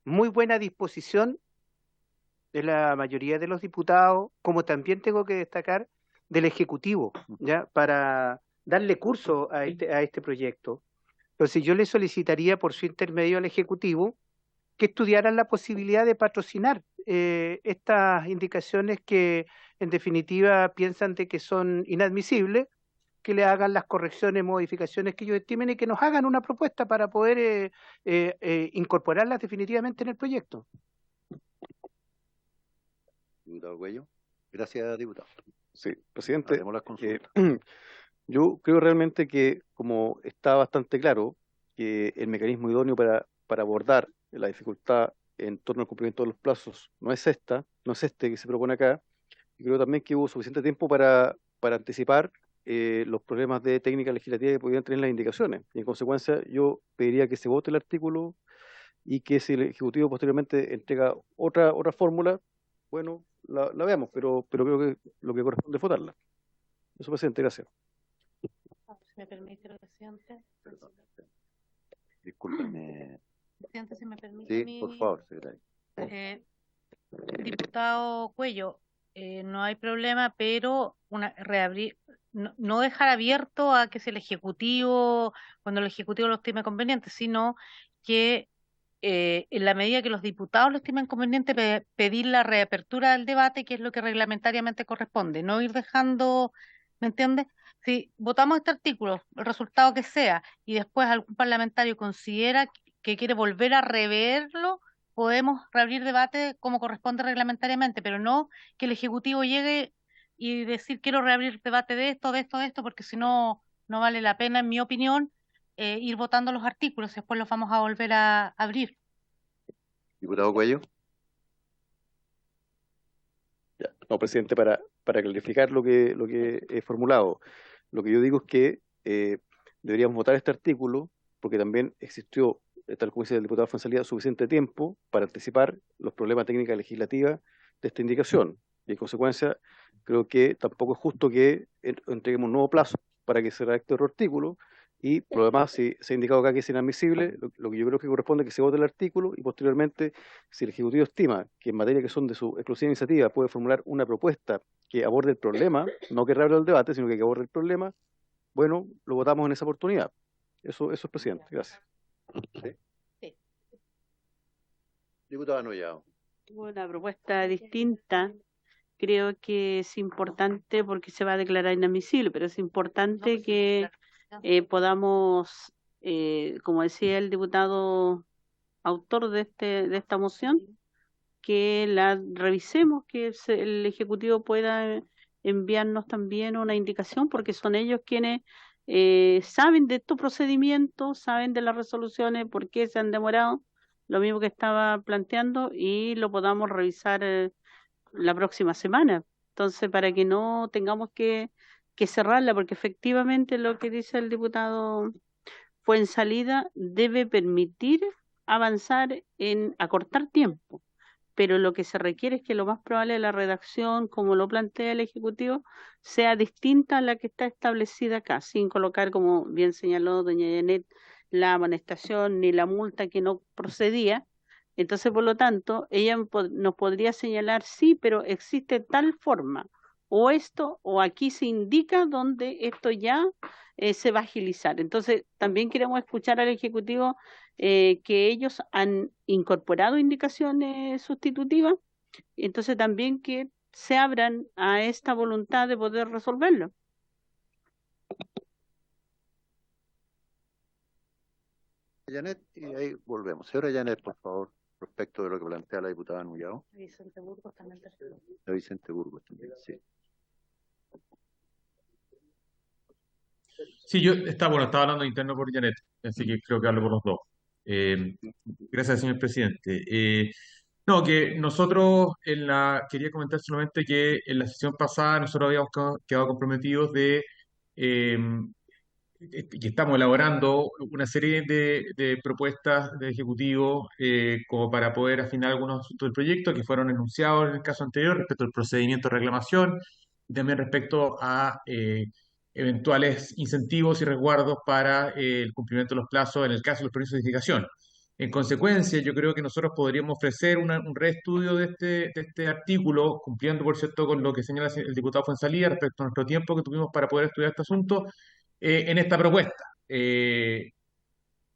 J: muy buena disposición de la mayoría de los diputados, como también tengo que destacar del Ejecutivo, ¿ya? Para darle curso a este proyecto. Entonces yo le solicitaría por su intermedio al Ejecutivo que estudiaran la posibilidad de patrocinar estas indicaciones que en definitiva piensan de que son inadmisibles, que le hagan las correcciones, modificaciones que ellos estimen y que nos hagan una propuesta para poder incorporarlas definitivamente en el proyecto.
B: Diputado Cuello. Gracias, diputado.
D: Sí, presidente,
B: Haremos las consultas.
D: yo creo realmente que, como está bastante claro, que el mecanismo idóneo para abordar la dificultad en torno al cumplimiento de los plazos no es este que se propone acá, y creo también que hubo suficiente tiempo para anticipar los problemas de técnica legislativa que pudieran tener las indicaciones, y en consecuencia yo pediría que se vote el artículo y que si el Ejecutivo posteriormente entrega otra fórmula, bueno, la veamos, pero creo que lo que corresponde es votarla. Eso, presidente, gracias.
A: Si me permite, presidente.
B: Discúlpeme.
A: Presidente, si me permite.
B: Sí, por favor, secretario.
A: Diputado Cuello, no hay problema, pero no dejar abierto a que sea el Ejecutivo, cuando el Ejecutivo lo estime conveniente, sino que en la medida que los diputados lo estimen conveniente, pedir la reapertura del debate, que es lo que reglamentariamente corresponde, no ir dejando, ¿me entiendes? Si votamos este artículo, el resultado que sea, y después algún parlamentario considera que quiere volver a reverlo, podemos reabrir debate como corresponde reglamentariamente, pero no que el Ejecutivo llegue y decir quiero reabrir debate de esto, porque si no, no vale la pena, en mi opinión, ir votando los artículos, después los vamos a volver a abrir.
B: Diputado Cuello.
D: Ya. No, presidente, para clarificar lo que he formulado, lo que yo digo es que deberíamos votar este artículo porque también existió tal como dice el diputado Fuenzalía, suficiente tiempo para anticipar los problemas técnicos legislativos de esta indicación. Y en consecuencia, creo que tampoco es justo que entreguemos un nuevo plazo para que se redacte otro artículo. Y por lo demás, si se ha indicado acá que es inadmisible, lo que yo creo que corresponde es que se vote el artículo y posteriormente, si el Ejecutivo estima que en materia que son de su exclusiva iniciativa puede formular una propuesta que aborde el problema, no que reabra el debate, sino que aborde el problema, bueno, lo votamos en esa oportunidad. Eso es, presidente. Gracias.
A: Sí.
B: Diputada Nullado.
H: Una propuesta distinta. Creo que es importante porque se va a declarar inadmisible, pero es importante que podamos, como decía el diputado autor de esta moción, que la revisemos, que el Ejecutivo pueda enviarnos también una indicación, porque son ellos quienes saben de estos procedimientos, saben de las resoluciones, por qué se han demorado, lo mismo que estaba planteando, y lo podamos revisar la próxima semana. Entonces, para que no tengamos que cerrarla, porque efectivamente lo que dice el diputado Fuenzalida debe permitir avanzar en acortar tiempo, pero lo que se requiere es que lo más probable de la redacción, como lo plantea el Ejecutivo, sea distinta a la que está establecida acá, sin colocar, como bien señaló doña Janet, la amonestación ni la multa que no procedía. Entonces, por lo tanto, ella nos podría señalar, sí, pero existe tal forma, o esto, o aquí se indica donde esto ya se va a agilizar. Entonces, también queremos escuchar al Ejecutivo que ellos han incorporado indicaciones sustitutivas, entonces también que se abran a esta voluntad de poder resolverlo.
B: Janet, y ahí volvemos. Señora Janet, por favor, respecto de lo que plantea la diputada Nullado.
A: Vicente Burgos también.
B: La Vicente Burgos también, sí.
K: Sí, yo estaba hablando interno por Janet, así que creo que hablo por los dos. Gracias, señor presidente. No, que nosotros quería comentar solamente que en la sesión pasada nosotros habíamos quedado comprometidos eh, y estamos elaborando una serie de propuestas de ejecutivo como para poder afinar algunos asuntos del proyecto que fueron enunciados en el caso anterior respecto al procedimiento de reclamación y también respecto a eventuales incentivos y resguardos para el cumplimiento de los plazos en el caso de los permisos de edificación. En consecuencia, yo creo que nosotros podríamos ofrecer un reestudio de este artículo, cumpliendo, por cierto, con lo que señala el diputado Fuenzalía respecto a nuestro tiempo que tuvimos para poder estudiar este asunto en esta propuesta,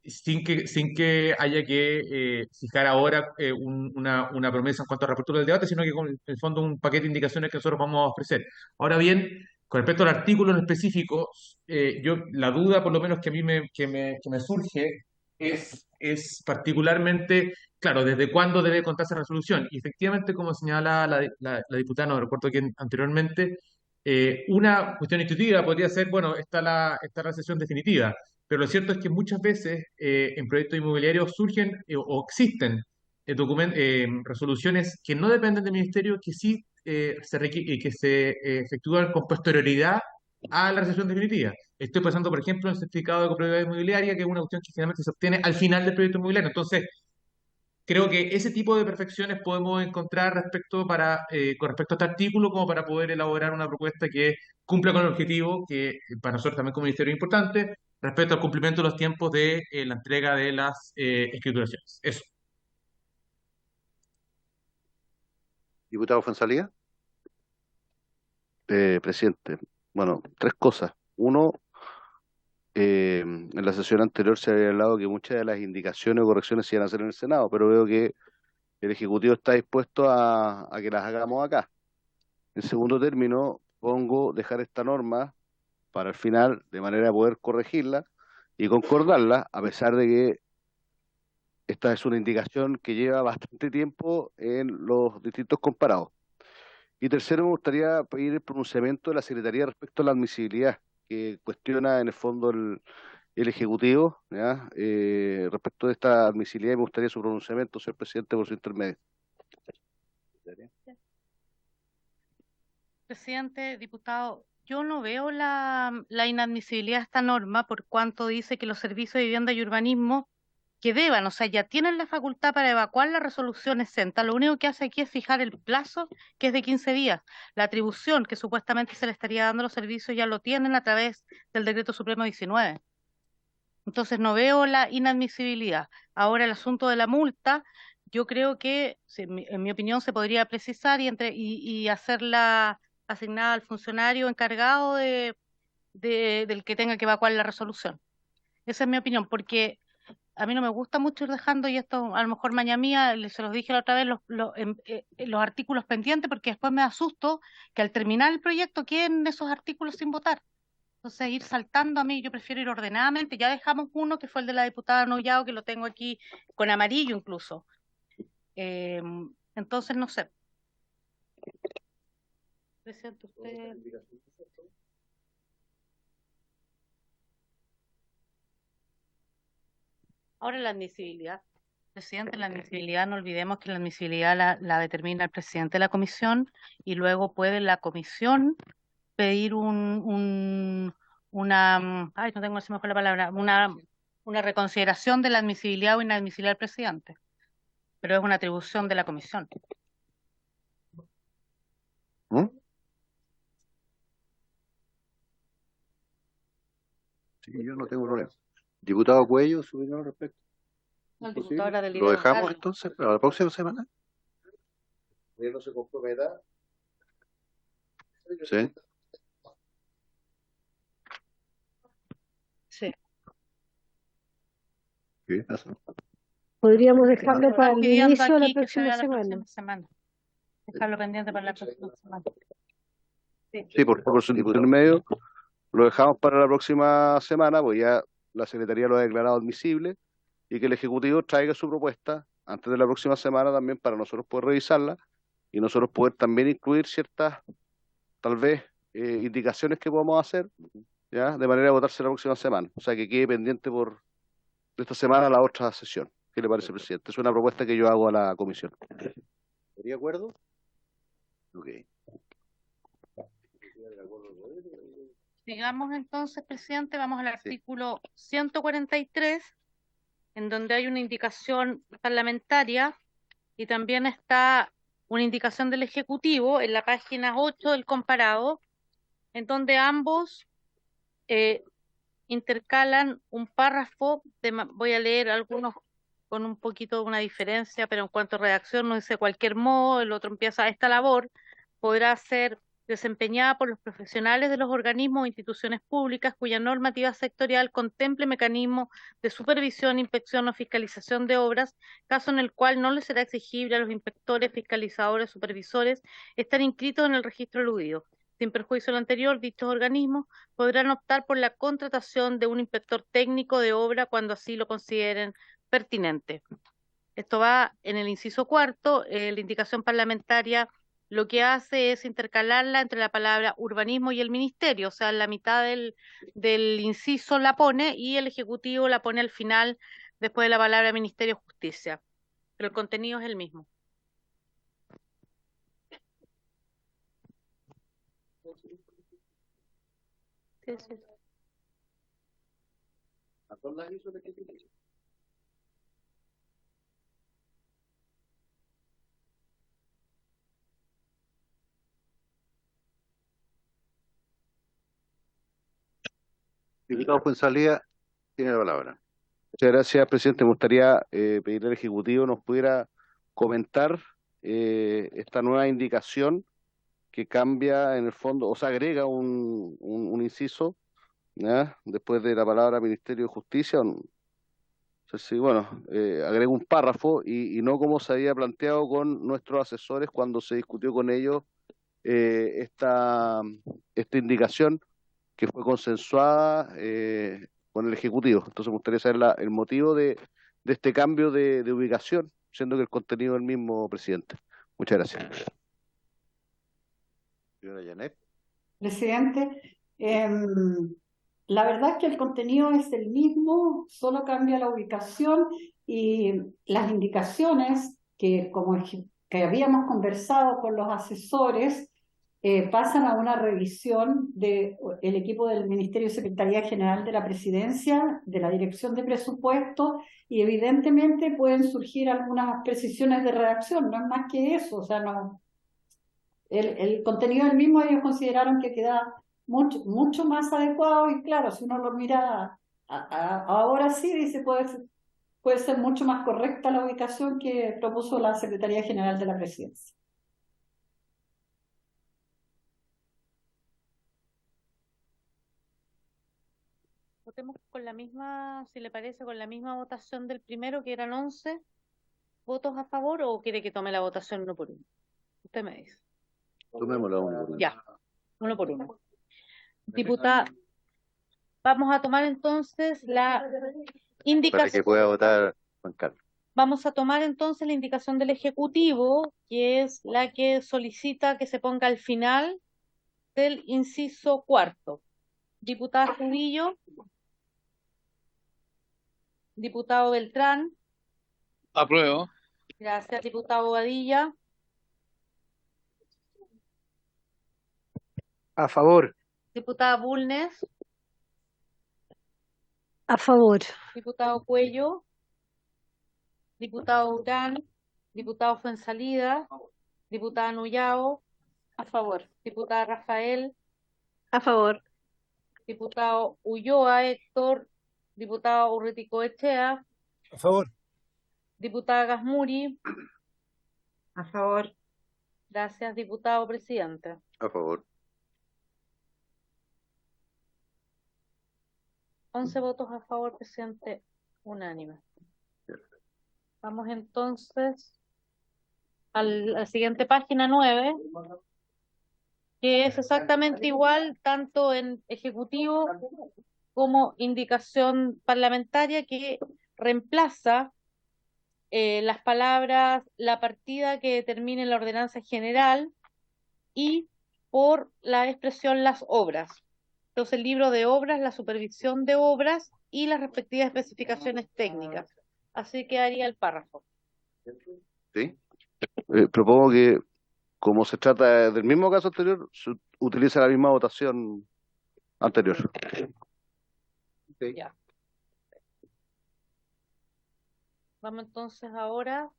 K: sin que haya que fijar ahora una promesa en cuanto a la reapertura del debate, sino que con en el fondo un paquete de indicaciones que nosotros vamos a ofrecer. Ahora bien, con respecto al artículo en específico, la duda, por lo menos que a mí que me surge, es particularmente, claro, ¿desde cuándo debe contarse la resolución? Y efectivamente, como señala la diputada, no recuerdo quién anteriormente, una cuestión intuitiva podría ser, bueno, está la sesión definitiva, pero lo cierto es que muchas veces en proyectos inmobiliarios surgen o existen resoluciones que no dependen del ministerio, que sí que se efectúan con posterioridad a la resolución definitiva. Estoy pensando, por ejemplo, en el certificado de copropiedad inmobiliaria, que es una cuestión que generalmente se obtiene al final del proyecto inmobiliario. Entonces, creo que ese tipo de perfecciones podemos encontrar con respecto a este artículo, como para poder elaborar una propuesta que cumpla con el objetivo, que para nosotros también como ministerio es importante, respecto al cumplimiento de los tiempos de la entrega de las escrituraciones. Eso.
B: Diputado Fuenzalía.
C: Presidente, bueno, tres cosas. Uno, en la sesión anterior se había hablado que muchas de las indicaciones o correcciones se iban a hacer en el Senado, pero veo que el Ejecutivo está dispuesto a que las hagamos acá. En segundo término, dejar esta norma para el final, de manera de poder corregirla y concordarla, a pesar de que esta es una indicación que lleva bastante tiempo en los distintos comparados. Y tercero, me gustaría pedir el pronunciamiento de la Secretaría respecto a la admisibilidad, que cuestiona en el fondo el Ejecutivo, ¿ya? Respecto de esta admisibilidad, me gustaría su pronunciamiento, señor presidente, por su intermedio.
A: Presidente, diputado, yo no veo la inadmisibilidad de esta norma por cuanto dice que los servicios de vivienda y urbanismo que deban, o sea, ya tienen la facultad para evacuar la resolución exenta. Lo único que hace aquí es fijar el plazo, que es de 15 días. La atribución que supuestamente se le estaría dando a los servicios ya lo tienen a través del Decreto Supremo 19. Entonces no veo la inadmisibilidad. Ahora el asunto de la multa, yo creo que, en mi opinión, se podría precisar y hacerla asignada al funcionario encargado del que tenga que evacuar la resolución. Esa es mi opinión, porque a mí no me gusta mucho ir dejando, y esto a lo mejor maña mía, se los dije la otra vez, los artículos pendientes, porque después me asusto que al terminar el proyecto queden esos artículos sin votar. Entonces, ir saltando, a mí, yo prefiero ir ordenadamente. Ya dejamos uno, que fue el de la diputada Noyao, que lo tengo aquí con amarillo incluso. Entonces, no sé. Presidente, usted... Ahora la admisibilidad. Presidente, la admisibilidad, no olvidemos que la admisibilidad la determina el presidente de la comisión, y luego puede la comisión pedir ay, no tengo, se me fue la palabra, una reconsideración de la admisibilidad o inadmisibilidad del presidente, pero es una atribución de la comisión.
B: ¿Mm? Sí, yo no tengo problema. Diputado Cuello, su opinión al respecto.
A: No, el diputado era del
B: ¿Lo dejamos
A: local.
B: entonces para la próxima semana?
C: No se comprometa.
B: Sí.
A: Sí.
B: ¿Qué pasa?
G: Podríamos dejarlo
A: Están
G: para el
A: pidiendo
G: inicio de la
A: aquí que se
G: próxima
A: vea la
G: semana.
A: próxima semana. Dejarlo pendiente para la próxima semana. Sí.
B: Sí, por su diputado.
C: Intermedio, lo dejamos para la próxima semana, pues ya la Secretaría lo ha declarado admisible, y que el Ejecutivo traiga su propuesta antes de la próxima semana también, para nosotros poder revisarla y nosotros poder también incluir ciertas, tal vez, indicaciones que podamos hacer, ya, de manera de votarse la próxima semana. O sea, que quede pendiente de esta semana a la otra sesión. ¿Qué le parece, presidente? Es una propuesta que yo hago a la comisión.
B: ¿Estaría de acuerdo? Ok.
A: Sigamos entonces, presidente, vamos al artículo 143, en donde hay una indicación parlamentaria y también está una indicación del Ejecutivo en la página 8 del comparado, en donde ambos intercalan un párrafo, voy a leer algunos con un poquito de una diferencia, pero en cuanto a redacción no dice cualquier modo, el otro empieza: esta labor podrá ser desempeñada por los profesionales de los organismos o instituciones públicas cuya normativa sectorial contemple mecanismos de supervisión, inspección o fiscalización de obras, caso en el cual no les será exigible a los inspectores, fiscalizadores, supervisores estar inscritos en el registro aludido. Sin perjuicio de lo anterior, dichos organismos podrán optar por la contratación de un inspector técnico de obra cuando así lo consideren pertinente. Esto va en el inciso cuarto. La indicación parlamentaria lo que hace es intercalarla entre la palabra urbanismo y el ministerio, o sea, en la mitad del inciso la pone, y el Ejecutivo la pone al final, después de la palabra Ministerio de Justicia, pero el contenido es el mismo. Sí, sí.
B: Diputado Fuenzalía, tiene la palabra.
C: Muchas gracias, presidente. Me gustaría pedirle al Ejecutivo nos pudiera comentar esta nueva indicación que cambia en el fondo, o sea, agrega un inciso, ¿ya?, después de la palabra Ministerio de Justicia. No sé si, bueno, agrega un párrafo y no como se había planteado con nuestros asesores cuando se discutió con ellos esta indicación que fue consensuada con el Ejecutivo. Entonces me gustaría saber el motivo de este cambio de ubicación, siendo que el contenido es el mismo, presidente. Muchas gracias.
B: Señora Janet.
I: Presidente, la verdad es que el contenido es el mismo, solo cambia la ubicación y las indicaciones que habíamos conversado con los asesores, pasan a una revisión del equipo del Ministerio de Secretaría General de la Presidencia, de la Dirección de Presupuesto, y evidentemente pueden surgir algunas precisiones de redacción, no es más que eso, o sea, no, el contenido del mismo ellos consideraron que queda mucho más adecuado, y claro, si uno lo mira ahora sí, dice, puede ser mucho más correcta la ubicación que propuso la Secretaría General de la Presidencia.
A: Votemos con la misma, si le parece, con la misma votación del primero, que eran 11 votos a favor, o quiere que tome la votación uno por uno. Usted me dice.
B: Tomémosla uno por uno.
A: Ya, uno por uno. Diputada, vamos a tomar entonces la
B: Para
A: indicación.
B: que pueda votar Juan Carlos.
A: Vamos a tomar entonces la indicación del Ejecutivo, que es la que solicita que se ponga al final del inciso cuarto. Diputada Cubillo. Diputado Beltrán.
F: Apruebo.
A: Gracias, diputado Bobadilla.
J: A favor.
A: Diputada Bulnes.
G: A favor.
A: Diputado Cuello. Diputado Urán. Diputado Fuenzalida. Diputada Nuyao.
H: A favor.
A: Diputada Rafael.
E: A favor.
A: Diputado Ulloa Héctor. Diputado Urreticoechea.
F: A favor.
A: Diputada Gasmuri.
L: A favor.
A: Gracias, diputado presidente.
B: A favor.
A: 11 votos a favor, presidente, unánime. Vamos entonces a la siguiente página 9, que es exactamente igual tanto en ejecutivo como indicación parlamentaria, que reemplaza las palabras, la partida que determine la ordenanza general, y por la expresión las obras. Entonces, el libro de obras, la supervisión de obras y las respectivas especificaciones técnicas. Así quedaría el párrafo.
B: ¿Sí?
C: Propongo que, como se trata del mismo caso anterior, se utilice la misma votación anterior.
B: Sí.
A: Ya. Vamos entonces ahora.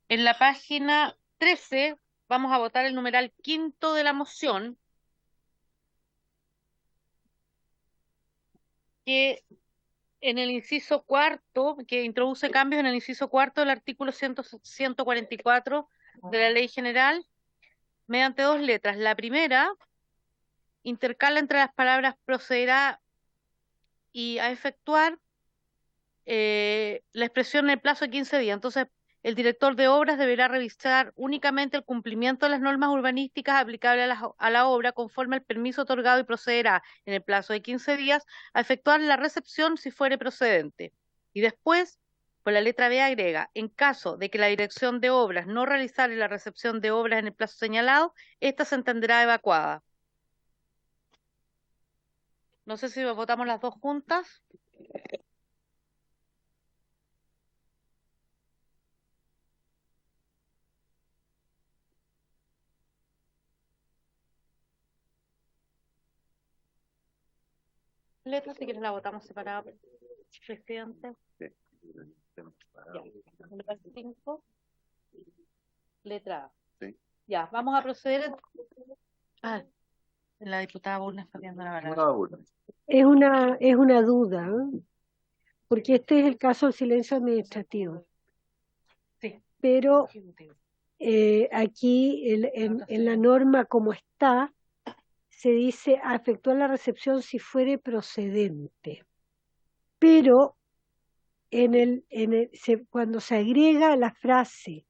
A: En la página 13 vamos a votar el numeral quinto de la moción, que en el inciso cuarto, que introduce cambios en el inciso cuarto del artículo 144 de la Ley General, mediante dos letras. La primera intercala entre las palabras procederá y a efectuar la expresión en el plazo de 15 días. Entonces, el director de obras deberá revisar únicamente el cumplimiento de las normas urbanísticas aplicables a la obra conforme al permiso otorgado, y procederá en el plazo de 15 días a efectuar la recepción si fuere procedente. Y después, por la letra B, agrega: en caso de que la dirección de obras no realizare la recepción de obras en el plazo señalado, esta se entenderá evacuada. No sé si votamos las dos juntas. Letra, si quieres la votamos separada, presidente.
B: Sí.
A: Ya. Numeral 5, letra A.
B: Sí.
A: Ya, vamos a proceder. La diputada Bulnes está viendo la palabra.
G: Es una duda, ¿eh? Porque este es el caso del silencio administrativo.
A: Sí.
G: Pero aquí en la norma como está, se dice a efectuar la recepción si fuere procedente. Pero cuando se agrega la frase,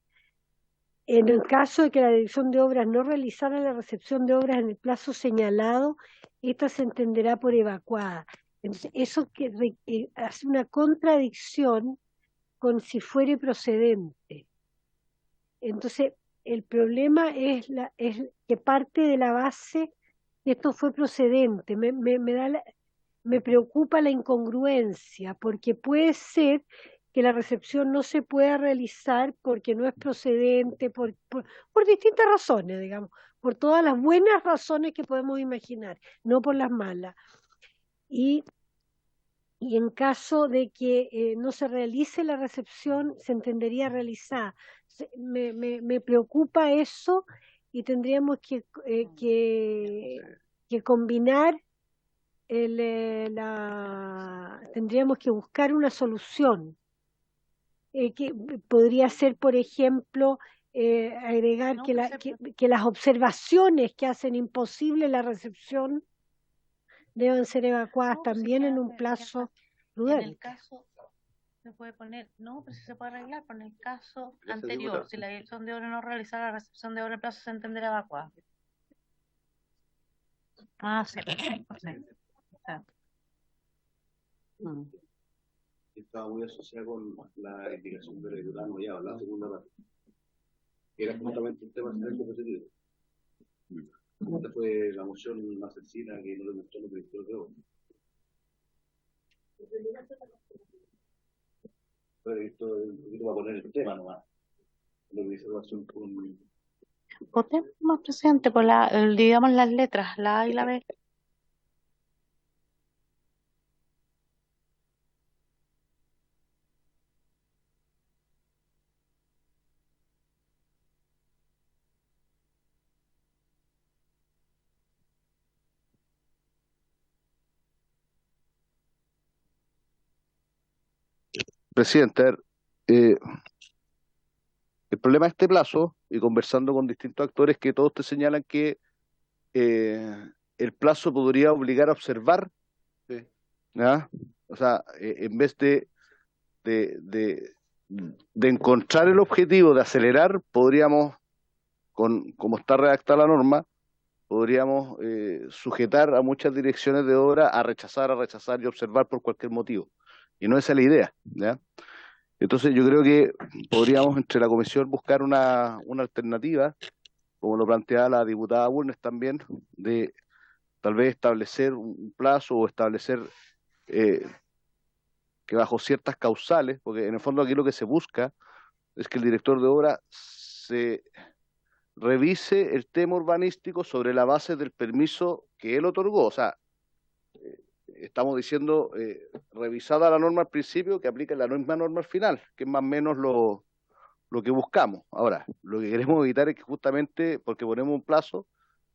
G: en el caso de que la dirección de obras no realizara la recepción de obras en el plazo señalado, esta se entenderá por evacuada. Entonces, eso hace una contradicción con si fuere procedente. Entonces, el problema es que parte de la base que esto fue procedente. Me preocupa la incongruencia, porque puede ser que la recepción no se pueda realizar porque no es procedente, por distintas razones, digamos, por todas las buenas razones que podemos imaginar, no por las malas. Y en caso de que no se realice la recepción, se entendería realizada. Me preocupa eso y tendríamos que combinar tendríamos que buscar una solución. Que podría ser, por ejemplo, agregar que las observaciones que hacen imposible la recepción deben ser evacuadas también en un plazo
A: En el
G: prudente.
A: caso, se puede poner, no, pero si se puede arreglar, pero en el caso anterior, si la dirección de obra no realizara la recepción de obra en plazo, se entenderá evacuada. Sí.
C: Estaba muy asociada con la indicación de la diputada Moyano, la segunda parte. Era justamente un tema de positivo. Esta fue la moción más sencilla que no le gustó lo que dijo de hoy. Pero esto va a poner el tema nomás. Lo que dice relación con...
A: Votemos, presidente, por digamos las letras, la A y la B.
C: Presidente, a ver, el problema de este plazo, y conversando con distintos actores, que todos te señalan que el plazo podría obligar a observar, ¿ya? O sea, en vez de encontrar el objetivo de acelerar, podríamos, como está redactada la norma, podríamos sujetar a muchas direcciones de obra a rechazar y observar por cualquier motivo. Y no esa es la idea, ¿ya? Entonces yo creo que podríamos entre la comisión buscar una alternativa, como lo planteaba la diputada Bulnes también, de tal vez establecer un plazo o establecer que bajo ciertas causales, porque en el fondo aquí lo que se busca es que el director de obra se revise el tema urbanístico sobre la base del permiso que él otorgó. O sea, estamos diciendo, revisada la norma al principio, que aplica la misma norma al final, que es más o menos lo que buscamos. Ahora, lo que queremos evitar es que justamente, porque ponemos un plazo,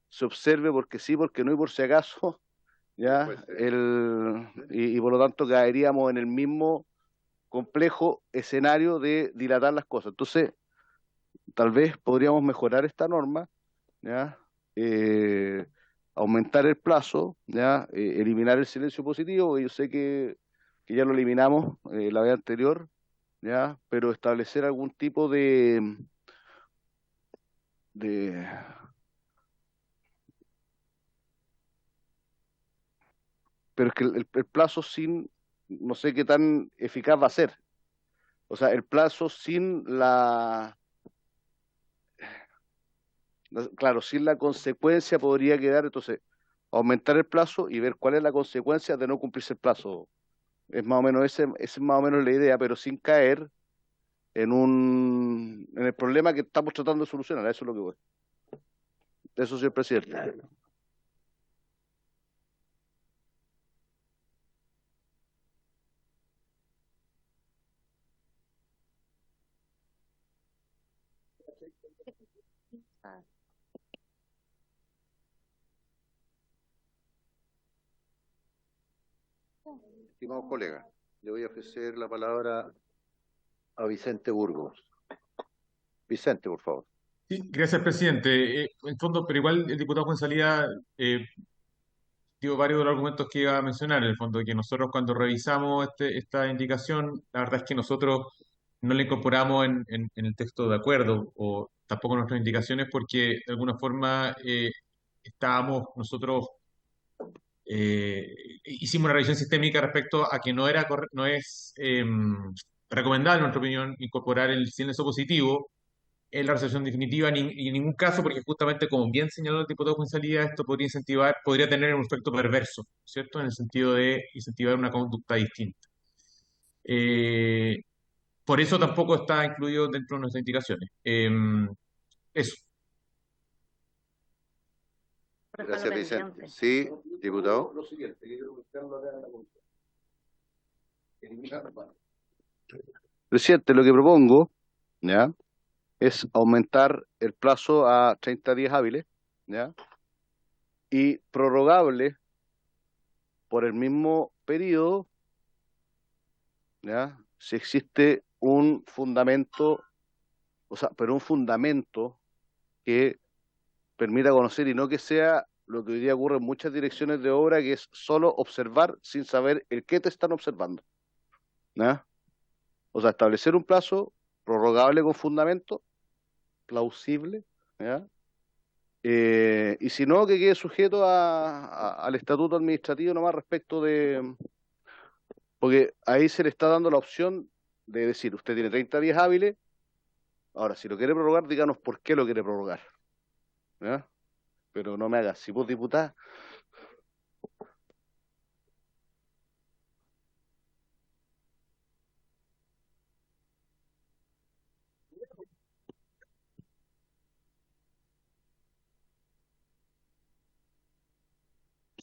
C: se observe porque sí, porque no y por si acaso, ya y por lo tanto caeríamos en el mismo complejo escenario de dilatar las cosas. Entonces, tal vez podríamos mejorar esta norma, ¿ya? Aumentar el plazo, ¿ya? Eliminar el silencio positivo, yo sé que ya lo eliminamos la vez anterior, ¿ya? Pero establecer algún tipo pero es que el plazo no sé qué tan eficaz va a ser. O sea, el plazo sin claro, sin la consecuencia podría quedar, entonces, aumentar el plazo y ver cuál es la consecuencia de no cumplirse el plazo. Es más o menos esa es más o menos la idea, pero sin caer en el problema que estamos tratando de solucionar. Eso es lo que voy. Eso, señor presidente.
B: Estimados colegas, le voy a ofrecer la palabra a Vicente Burgos. Vicente, por favor.
K: Sí, gracias, presidente. En el fondo, pero igual el diputado Juan Salía dio varios de los argumentos que iba a mencionar. En el fondo, que nosotros cuando revisamos esta indicación, la verdad es que nosotros no la incorporamos en el texto de acuerdo o tampoco en nuestras indicaciones porque de alguna forma estábamos nosotros hicimos una revisión sistémica respecto a que no es recomendable, en nuestra opinión, incorporar el silencio positivo en la resolución definitiva y en ningún caso, porque justamente, como bien señaló el diputado Juan Salía, esto podría tener un efecto perverso, ¿cierto? En el sentido de incentivar una conducta distinta. por eso tampoco está incluido dentro de nuestras indicaciones. Eso.
B: Gracias, Vicente. Sí, diputado.
C: Presidente, lo que propongo, ¿ya?, es aumentar el plazo a 30 días hábiles, ¿ya?, y prorrogable por el mismo periodo, ¿ya?, si existe un fundamento, o sea, pero un fundamento que permita conocer y no que sea lo que hoy día ocurre en muchas direcciones de obra, que es solo observar sin saber el qué te están observando, ¿ya? O sea, establecer un plazo prorrogable con fundamento, plausible, ¿ya? Y si no, que quede sujeto al estatuto administrativo nomás respecto de... Porque ahí se le está dando la opción de decir, usted tiene 30 días hábiles, ahora, si lo quiere prorrogar, díganos por qué lo quiere prorrogar, ¿ya? Pero no me hagas, si vos diputada...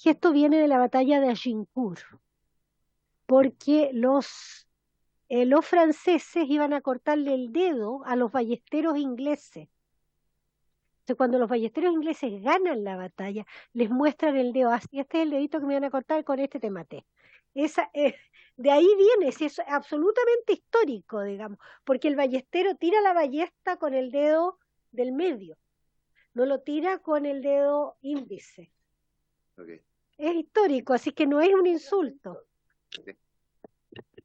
G: Y esto viene de la batalla de Agincourt, porque los franceses iban a cortarle el dedo a los ballesteros ingleses. Entonces, cuando los ballesteros ingleses ganan la batalla, les muestran el dedo, así, este es el dedito que me van a cortar, con este te maté. De ahí viene, si es absolutamente histórico, digamos, porque el ballestero tira la ballesta con el dedo del medio, no lo tira con el dedo índice.
B: Okay.
G: Es histórico, así que no es un insulto.
B: Okay.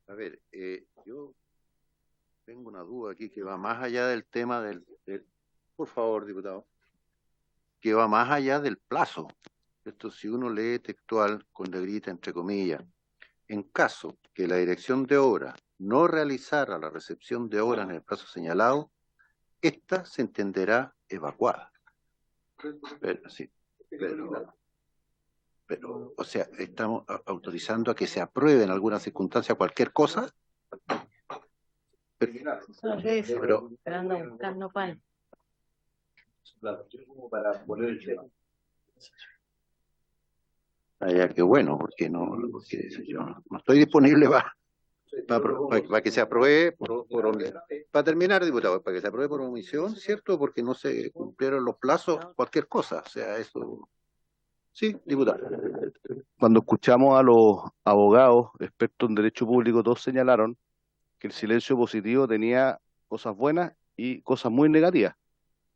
B: A ver, yo tengo una duda aquí que va más allá del tema por favor, diputado, que va más allá del plazo. Esto, si uno lee textual con negrita entre comillas, en caso que la dirección de obra no realizara la recepción de obras en el plazo señalado, esta se entenderá evacuada. Pero, o sea, estamos autorizando a que se apruebe en alguna circunstancia cualquier cosa. Pero
A: Esperando a buscar nopal.
C: Para poner el tema.
B: Ya, qué bueno, porque yo no estoy disponible para que se apruebe por omisión. Para terminar, diputado, para que se apruebe por omisión, ¿cierto? Porque no se cumplieron los plazos, cualquier cosa. O sea, eso. Sí, diputado.
C: Cuando escuchamos a los abogados expertos en derecho público, todos señalaron que el silencio positivo tenía cosas buenas y cosas muy negativas.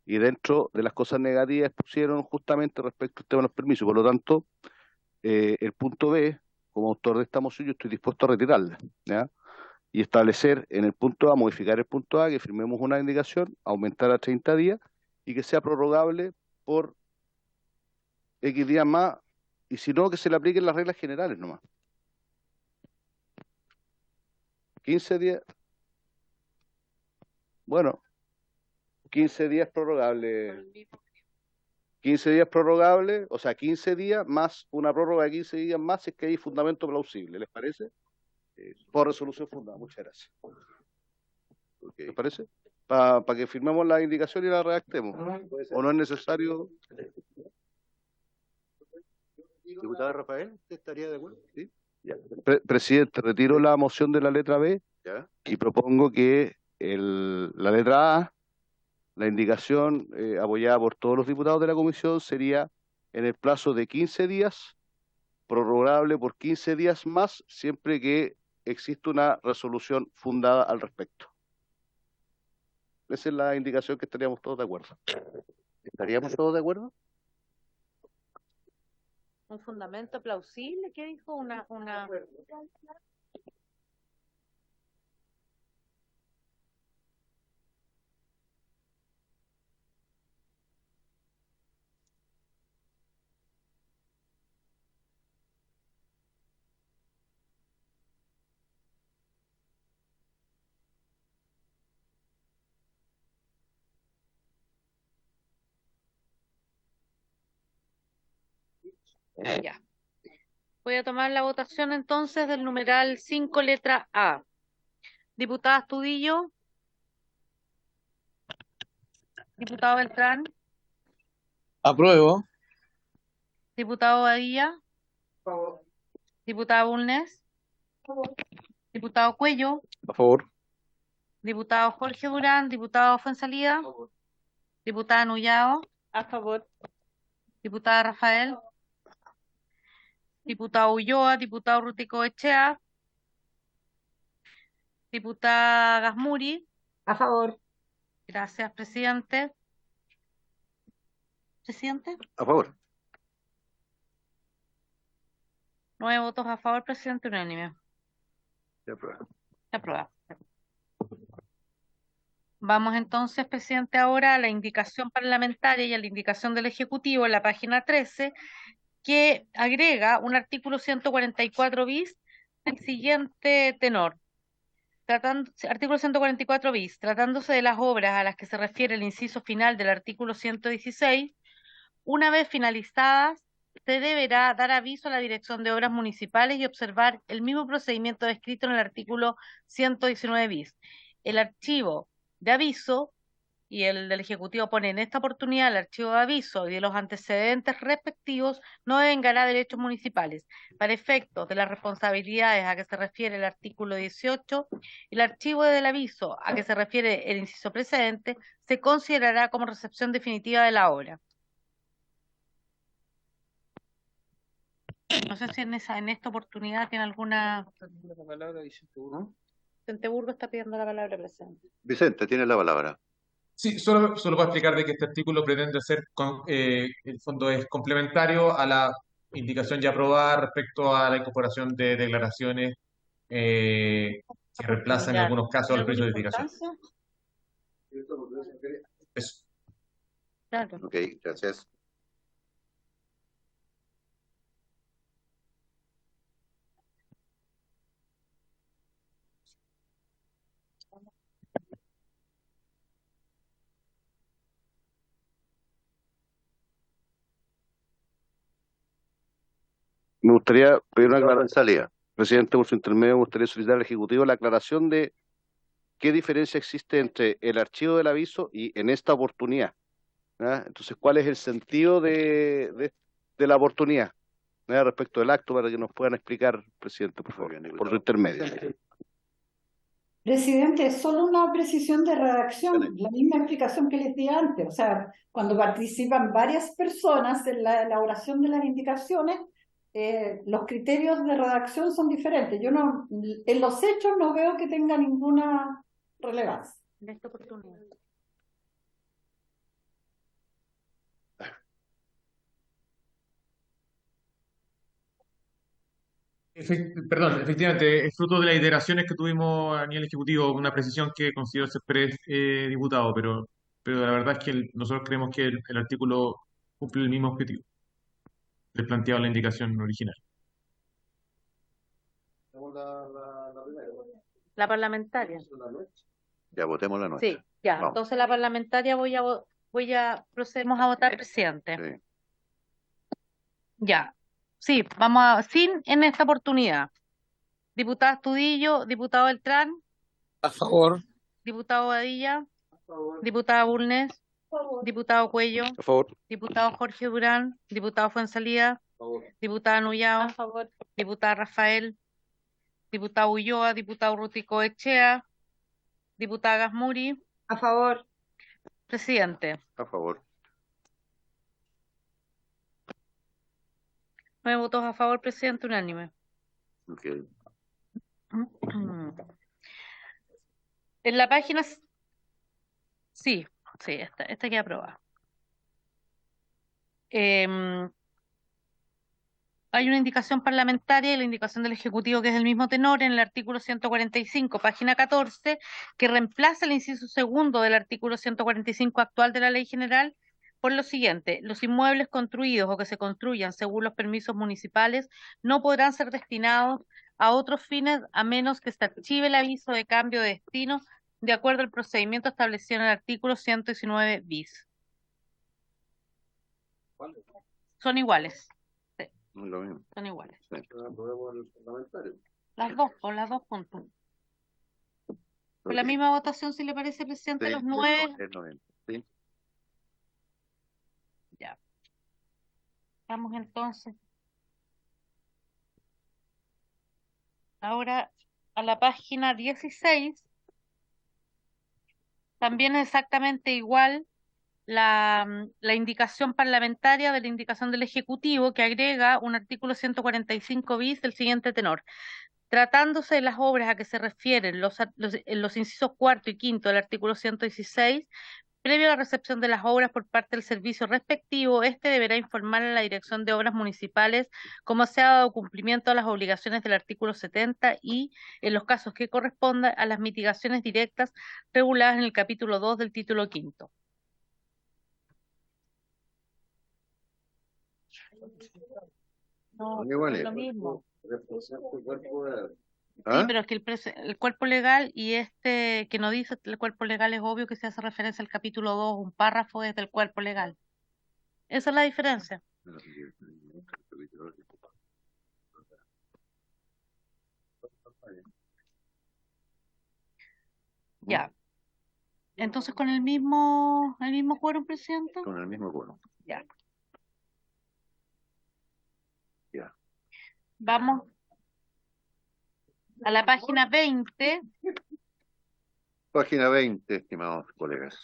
C: Y dentro de las cosas negativas pusieron justamente respecto al tema de los permisos. Por lo tanto, el punto B, como autor de esta moción, yo estoy dispuesto a retirarla, ¿ya? Y establecer en el punto A, modificar el punto A, que firmemos una indicación, aumentar a 30 días y que sea prorrogable por X días más, y si no, que se le apliquen las reglas generales nomás. 15 días. Bueno, 15 días prorrogable. 15 días prorrogable, o sea, 15 días más una prórroga de 15 días más si es que hay fundamento plausible. ¿Les parece? Por resolución fundada. Muchas gracias. Okay. ¿Les parece? Para que firmemos la indicación y la redactemos. ¿O no es necesario?
B: Diputado Rafael, ¿usted estaría de acuerdo? ¿Sí?
C: Ya. Presidente, retiro la moción de la letra B.
B: ¿Ya?
C: Y propongo que la letra A, la indicación apoyada por todos los diputados de la comisión, sería en el plazo de 15 días, prorrogable por 15 días más, siempre que exista una resolución fundada al respecto. Esa es la indicación que estaríamos todos de acuerdo.
B: ¿Estaríamos todos de acuerdo?
A: ¿Un fundamento plausible? ¿Qué dijo? Una... Ya. Voy a tomar la votación entonces del numeral 5, letra A. Diputada Astudillo. Diputado Beltrán.
M: Apruebo.
A: Diputado Badilla. Diputada Bulnes. Diputado Cuello.
D: A favor.
A: Diputado Jorge Durán. Diputado Fuenzalida. Diputada Nullao.
H: A favor.
A: Diputada Rafael. Diputado Ulloa. Diputado Rutico Echea. Diputada Gasmuri.
L: A favor.
A: Gracias, presidente. Presidente.
B: A favor.
A: 9 votos a favor, presidente, unánime.
B: Se aprueba.
A: Se aprueba. Vamos entonces, presidente, ahora a la indicación parlamentaria y a la indicación del Ejecutivo en la página 13, que agrega un artículo 144 bis del siguiente tenor. Artículo 144 bis, tratándose de las obras a las que se refiere el inciso final del artículo 116, una vez finalizadas, se deberá dar aviso a la Dirección de Obras Municipales y observar el mismo procedimiento descrito en el artículo 119 bis. El archivo de aviso y el del Ejecutivo pone en esta oportunidad el archivo de aviso y de los antecedentes respectivos no devengará derechos municipales. Para efectos de las responsabilidades a que se refiere el artículo 18, el archivo del aviso a que se refiere el inciso precedente se considerará como recepción definitiva de la obra. No sé si en esta oportunidad tiene alguna... Vicente Burgo está pidiendo la palabra, presidente.
B: Vicente, tiene la palabra.
K: Sí, solo para explicar de que este artículo pretende ser, el fondo es complementario a la indicación ya aprobada respecto a la incorporación de declaraciones que reemplazan en algunos casos al precio de edificación. Eso.
A: Claro.
B: Ok, gracias.
C: Me gustaría pedir una aclaración.
B: Salida.
C: Presidente, por su intermedio, me gustaría solicitar al Ejecutivo la aclaración de qué diferencia existe entre el archivo del aviso y en esta oportunidad. ¿Ya? Entonces, ¿cuál es el sentido de la oportunidad? ¿Ya? Respecto del acto, para que nos puedan explicar, presidente, por favor, por su intermedio.
I: Presidente, es solo una precisión de redacción, la misma explicación que les di antes. O sea, cuando participan varias personas en la elaboración de las indicaciones, los criterios de redacción son diferentes. Yo no, en los hechos no veo que tenga ninguna relevancia.
A: De esta oportunidad.
K: Perdón, efectivamente, es fruto de las iteraciones que tuvimos a nivel ejecutivo, una precisión que considero ser diputado, pero la verdad es que nosotros creemos que el artículo cumple el mismo objetivo que planteado en la indicación original.
A: La parlamentaria.
B: Ya votemos la nuestra.
A: Sí, ya.
B: Vamos.
A: Entonces la parlamentaria procedemos a votar, presidente.
B: Sí.
A: Ya. Sí, sin en esta oportunidad. Diputada Astudillo, diputado Beltrán,
M: A favor.
A: diputado Badilla, diputada Bulnes, diputado Cuello,
D: A favor.
A: diputado Jorge Durán, diputado Fuenzalida, diputada Nullao,
H: A favor.
A: diputada Rafael, diputado Ulloa, diputado Rutico Echea, diputada Gasmuri,
L: A favor.
A: presidente.
B: A favor.
A: 9 votos a favor, presidente, unánime.
B: Ok.
A: En la página... Sí, esta queda aprobada. Hay una indicación parlamentaria y la indicación del Ejecutivo, que es el mismo tenor, en el artículo 145, página 14, que reemplaza el inciso segundo del artículo 145 actual de la Ley General por lo siguiente: los inmuebles construidos o que se construyan según los permisos municipales no podrán ser destinados a otros fines a menos que se archive el aviso de cambio de destino de acuerdo al procedimiento establecido en el artículo 119 bis. Son iguales.
B: Lo mismo.
A: Son iguales.
B: Sí.
A: Las dos puntos. Con la misma votación, si le parece, presidente,
B: Sí,
A: los 9.
B: el 90, sí.
A: Ya. Vamos entonces. Ahora a la página 16. También es exactamente igual la indicación parlamentaria de la indicación del Ejecutivo, que agrega un artículo 145 bis del siguiente tenor. Tratándose de las obras a que se refieren los incisos cuarto y quinto del artículo 116, previo a la recepción de las obras por parte del servicio respectivo, este deberá informar a la Dirección de Obras Municipales cómo se ha dado cumplimiento a las obligaciones del artículo 70 y, en los casos que correspondan, a las mitigaciones directas reguladas en el capítulo 2 del título quinto. No,
B: Son iguales.
A: es lo mismo. Sí,
B: ¿Ah?
A: pero es que el cuerpo legal y este que no dice el cuerpo legal es obvio que se hace referencia al capítulo 2, un párrafo es del cuerpo legal. Esa es la diferencia. Ya. Entonces, con el mismo quórum, presidente.
B: Con el mismo quórum.
A: Ya.
B: Ya.
A: Vamos a la página 20.
B: Página 20, estimados colegas.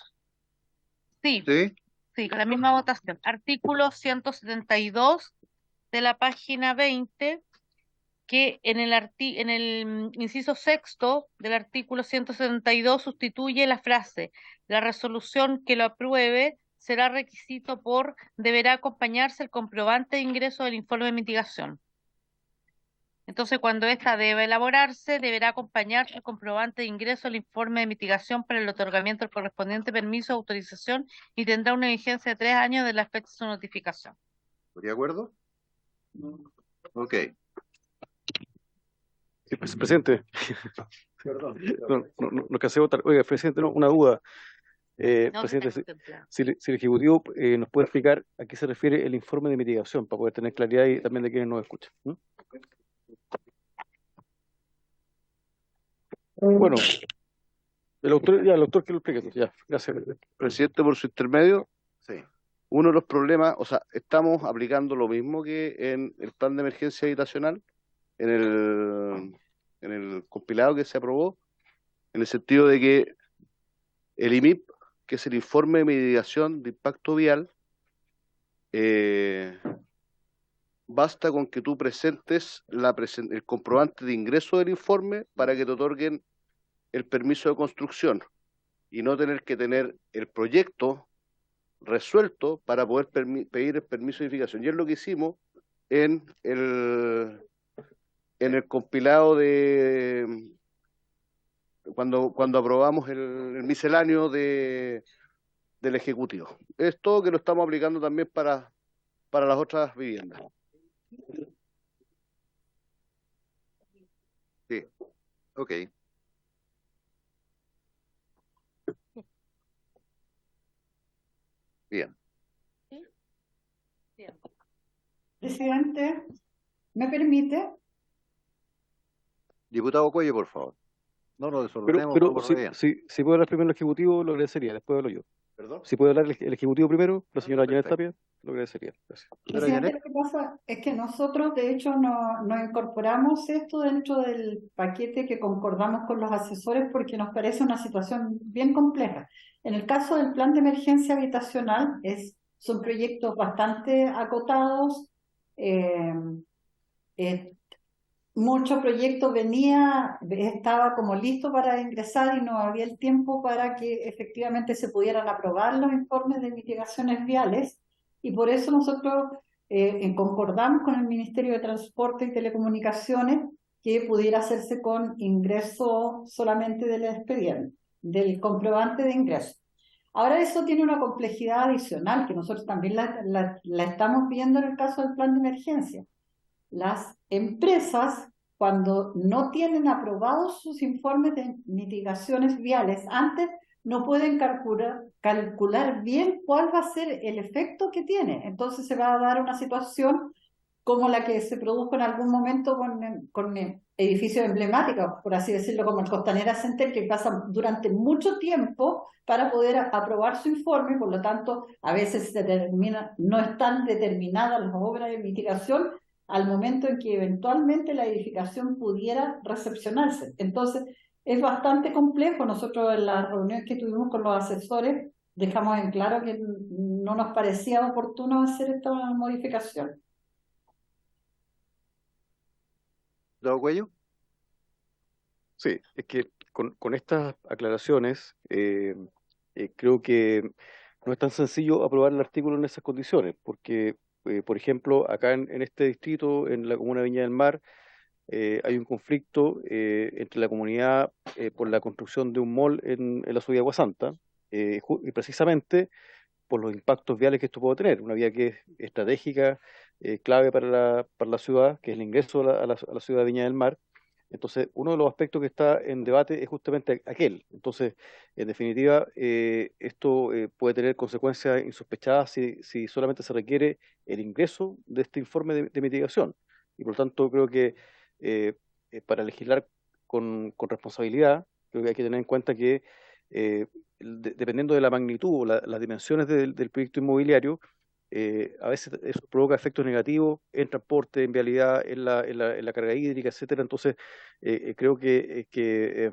A: Sí,
B: ¿Sí?
A: sí, con la misma votación. Artículo 172 de la página 20, que en el inciso sexto del artículo 172 sustituye la frase: la resolución que lo apruebe será requisito deberá acompañarse el comprobante de ingreso del informe de mitigación. Entonces, cuando ésta debe elaborarse, deberá acompañarse el comprobante de ingreso del informe de mitigación para el otorgamiento del correspondiente permiso o autorización y tendrá una vigencia de 3 años de la fecha de su notificación.
B: ¿De acuerdo? Ok.
D: Sí, pues, presidente.
B: Perdón.
D: No cansé de votar. Oiga, presidente, una duda.
A: No,
D: Presidente,
A: está contemplado.
D: si el Ejecutivo nos puede explicar a qué se refiere el informe de mitigación, para poder tener claridad y también de quienes nos escuchan. Bueno, el autor que lo explique. Ya, gracias.
C: Presidente, por su intermedio,
B: Sí.
C: uno de los problemas, o sea, estamos aplicando lo mismo que en el plan de emergencia habitacional, en el compilado que se aprobó, en el sentido de que el IMIP, que es el informe de mitigación de impacto vial, basta con que tú presentes el comprobante de ingreso del informe para que te otorguen el permiso de construcción y no tener que tener el proyecto resuelto para poder pedir el permiso de edificación. Y es lo que hicimos en el compilado de cuando aprobamos el misceláneo del Ejecutivo. Es todo que lo estamos aplicando también para las otras viviendas.
B: Sí. Ok. Bien.
A: Bien.
I: Presidente, ¿me permite?
B: Diputado Cuello, por favor. No nos desordenemos.
D: Pero
B: vamos por bien.
D: si puede hablar primero el Ejecutivo, lo agradecería, después hablo yo.
B: ¿Perdón?
D: Si puede hablar el Ejecutivo primero, la señora Janet
B: Perfecto.
D: Tapia, lo agradecería. Gracias.
I: Presidente, lo que pasa es que nosotros, de hecho, nos incorporamos esto dentro del paquete que concordamos con los asesores porque nos parece una situación bien compleja. En el caso del plan de emergencia habitacional, son proyectos bastante acotados. Muchos proyectos estaba como listo para ingresar y no había el tiempo para que efectivamente se pudieran aprobar los informes de mitigaciones viales, y por eso nosotros concordamos con el Ministerio de Transporte y Telecomunicaciones que pudiera hacerse con ingreso solamente del expediente, del comprobante de ingreso. Ahora eso tiene una complejidad adicional que nosotros también la estamos viendo en el caso del plan de emergencia. Las empresas, cuando no tienen aprobados sus informes de mitigaciones viales, antes no pueden calcular bien cuál va a ser el efecto que tiene. Entonces se va a dar una situación como la que se produjo en algún momento con edificios emblemáticos, por así decirlo, como el Costanera Center, que pasan durante mucho tiempo para poder aprobar su informe, por lo tanto, a veces no están determinadas las obras de mitigación al momento en que eventualmente la edificación pudiera recepcionarse. Entonces, es bastante complejo. Nosotros en las reuniones que tuvimos con los asesores dejamos en claro que no nos parecía oportuno hacer esta modificación.
B: ¿Dado Cuello?
D: Sí, es que con estas aclaraciones creo que no es tan sencillo aprobar el artículo en esas condiciones, porque, por ejemplo, acá en este distrito, en la comuna de Viña del Mar, hay un conflicto entre la comunidad por la construcción de un mall en la ciudad de Aguasanta, y precisamente por los impactos viales que esto puede tener. Una vía que es estratégica, clave para la ciudad, que es el ingreso a la ciudad de Viña del Mar. Entonces, uno de los aspectos que está en debate es justamente aquel. Entonces, en definitiva, esto puede tener consecuencias insospechadas si solamente se requiere el ingreso de este informe de mitigación. Y por lo tanto, creo que para legislar con responsabilidad, creo que hay que tener en cuenta que dependiendo de la magnitud o las dimensiones del proyecto inmobiliario, a veces eso provoca efectos negativos en transporte, en vialidad, en la carga hídrica, etcétera. Entonces, creo que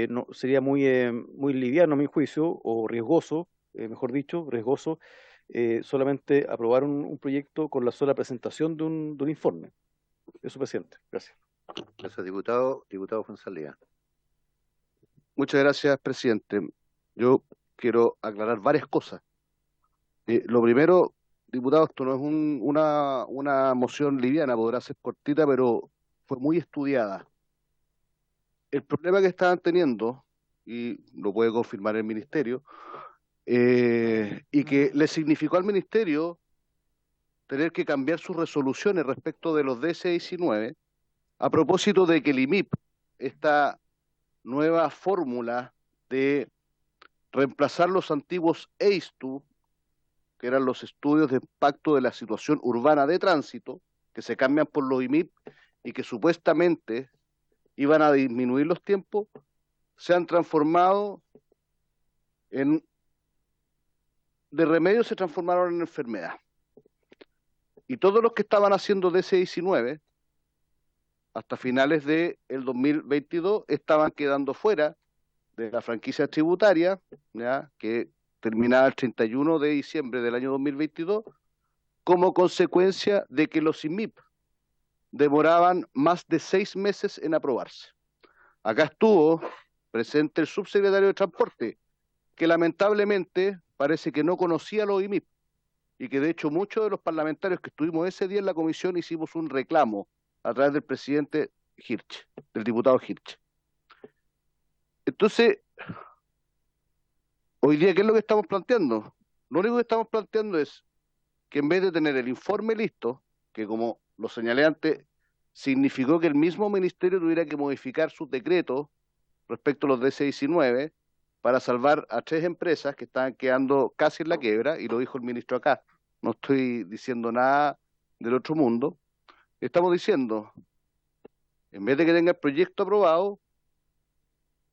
D: no, sería muy liviano, a mi juicio, o riesgoso, mejor dicho, riesgoso, solamente aprobar un proyecto con la sola presentación de un informe. Eso, presidente. Gracias.
B: Gracias, diputado. Diputado Fuenzalía.
C: Muchas gracias, presidente. Yo quiero aclarar varias cosas. Lo primero, diputado, esto no es una moción liviana, podrá ser cortita, pero fue muy estudiada. El problema que estaban teniendo, y lo puede confirmar el ministerio, y que le significó al ministerio tener que cambiar sus resoluciones respecto de los DC-19, a propósito de que el IMIP, esta nueva fórmula de reemplazar los antiguos EISTU, que eran los estudios de impacto de la situación urbana de tránsito, que se cambian por los IMIP y que supuestamente iban a disminuir los tiempos, se han transformado de remedio se transformaron en enfermedad. Y todos los que estaban haciendo DC-19, hasta finales del 2022, estaban quedando fuera de la franquicia tributaria, ¿ya?, que terminaba el 31 de diciembre del año 2022, como consecuencia de que los IMIP demoraban más de 6 meses en aprobarse. Acá estuvo presente el subsecretario de Transporte, que lamentablemente parece que no conocía los IMIP, y que de hecho muchos de los parlamentarios que estuvimos ese día en la comisión hicimos un reclamo a través del presidente Hirsch, del diputado Hirsch. Entonces, hoy día, ¿qué es lo que estamos planteando? Lo único que estamos planteando es que en vez de tener el informe listo, que como lo señalé antes, significó que el mismo ministerio tuviera que modificar sus decretos respecto a los DC-19 para salvar a 3 empresas que estaban quedando casi en la quiebra, y lo dijo el ministro acá, no estoy diciendo nada del otro mundo. Estamos diciendo, en vez de que tenga el proyecto aprobado,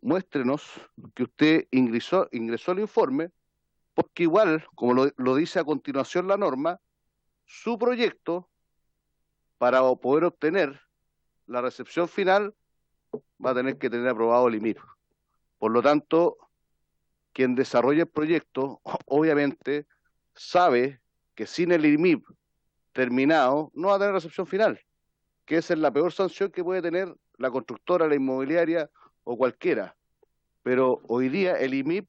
C: muéstrenos que usted ingresó el informe, porque igual, como lo dice a continuación la norma, su proyecto, para poder obtener la recepción final, va a tener que tener aprobado el IMIP. Por lo tanto, quien desarrolla el proyecto, obviamente, sabe que sin el IMIP terminado, no va a tener recepción final, que esa es la peor sanción que puede tener la constructora, la inmobiliaria o cualquiera. Pero hoy día el IMIP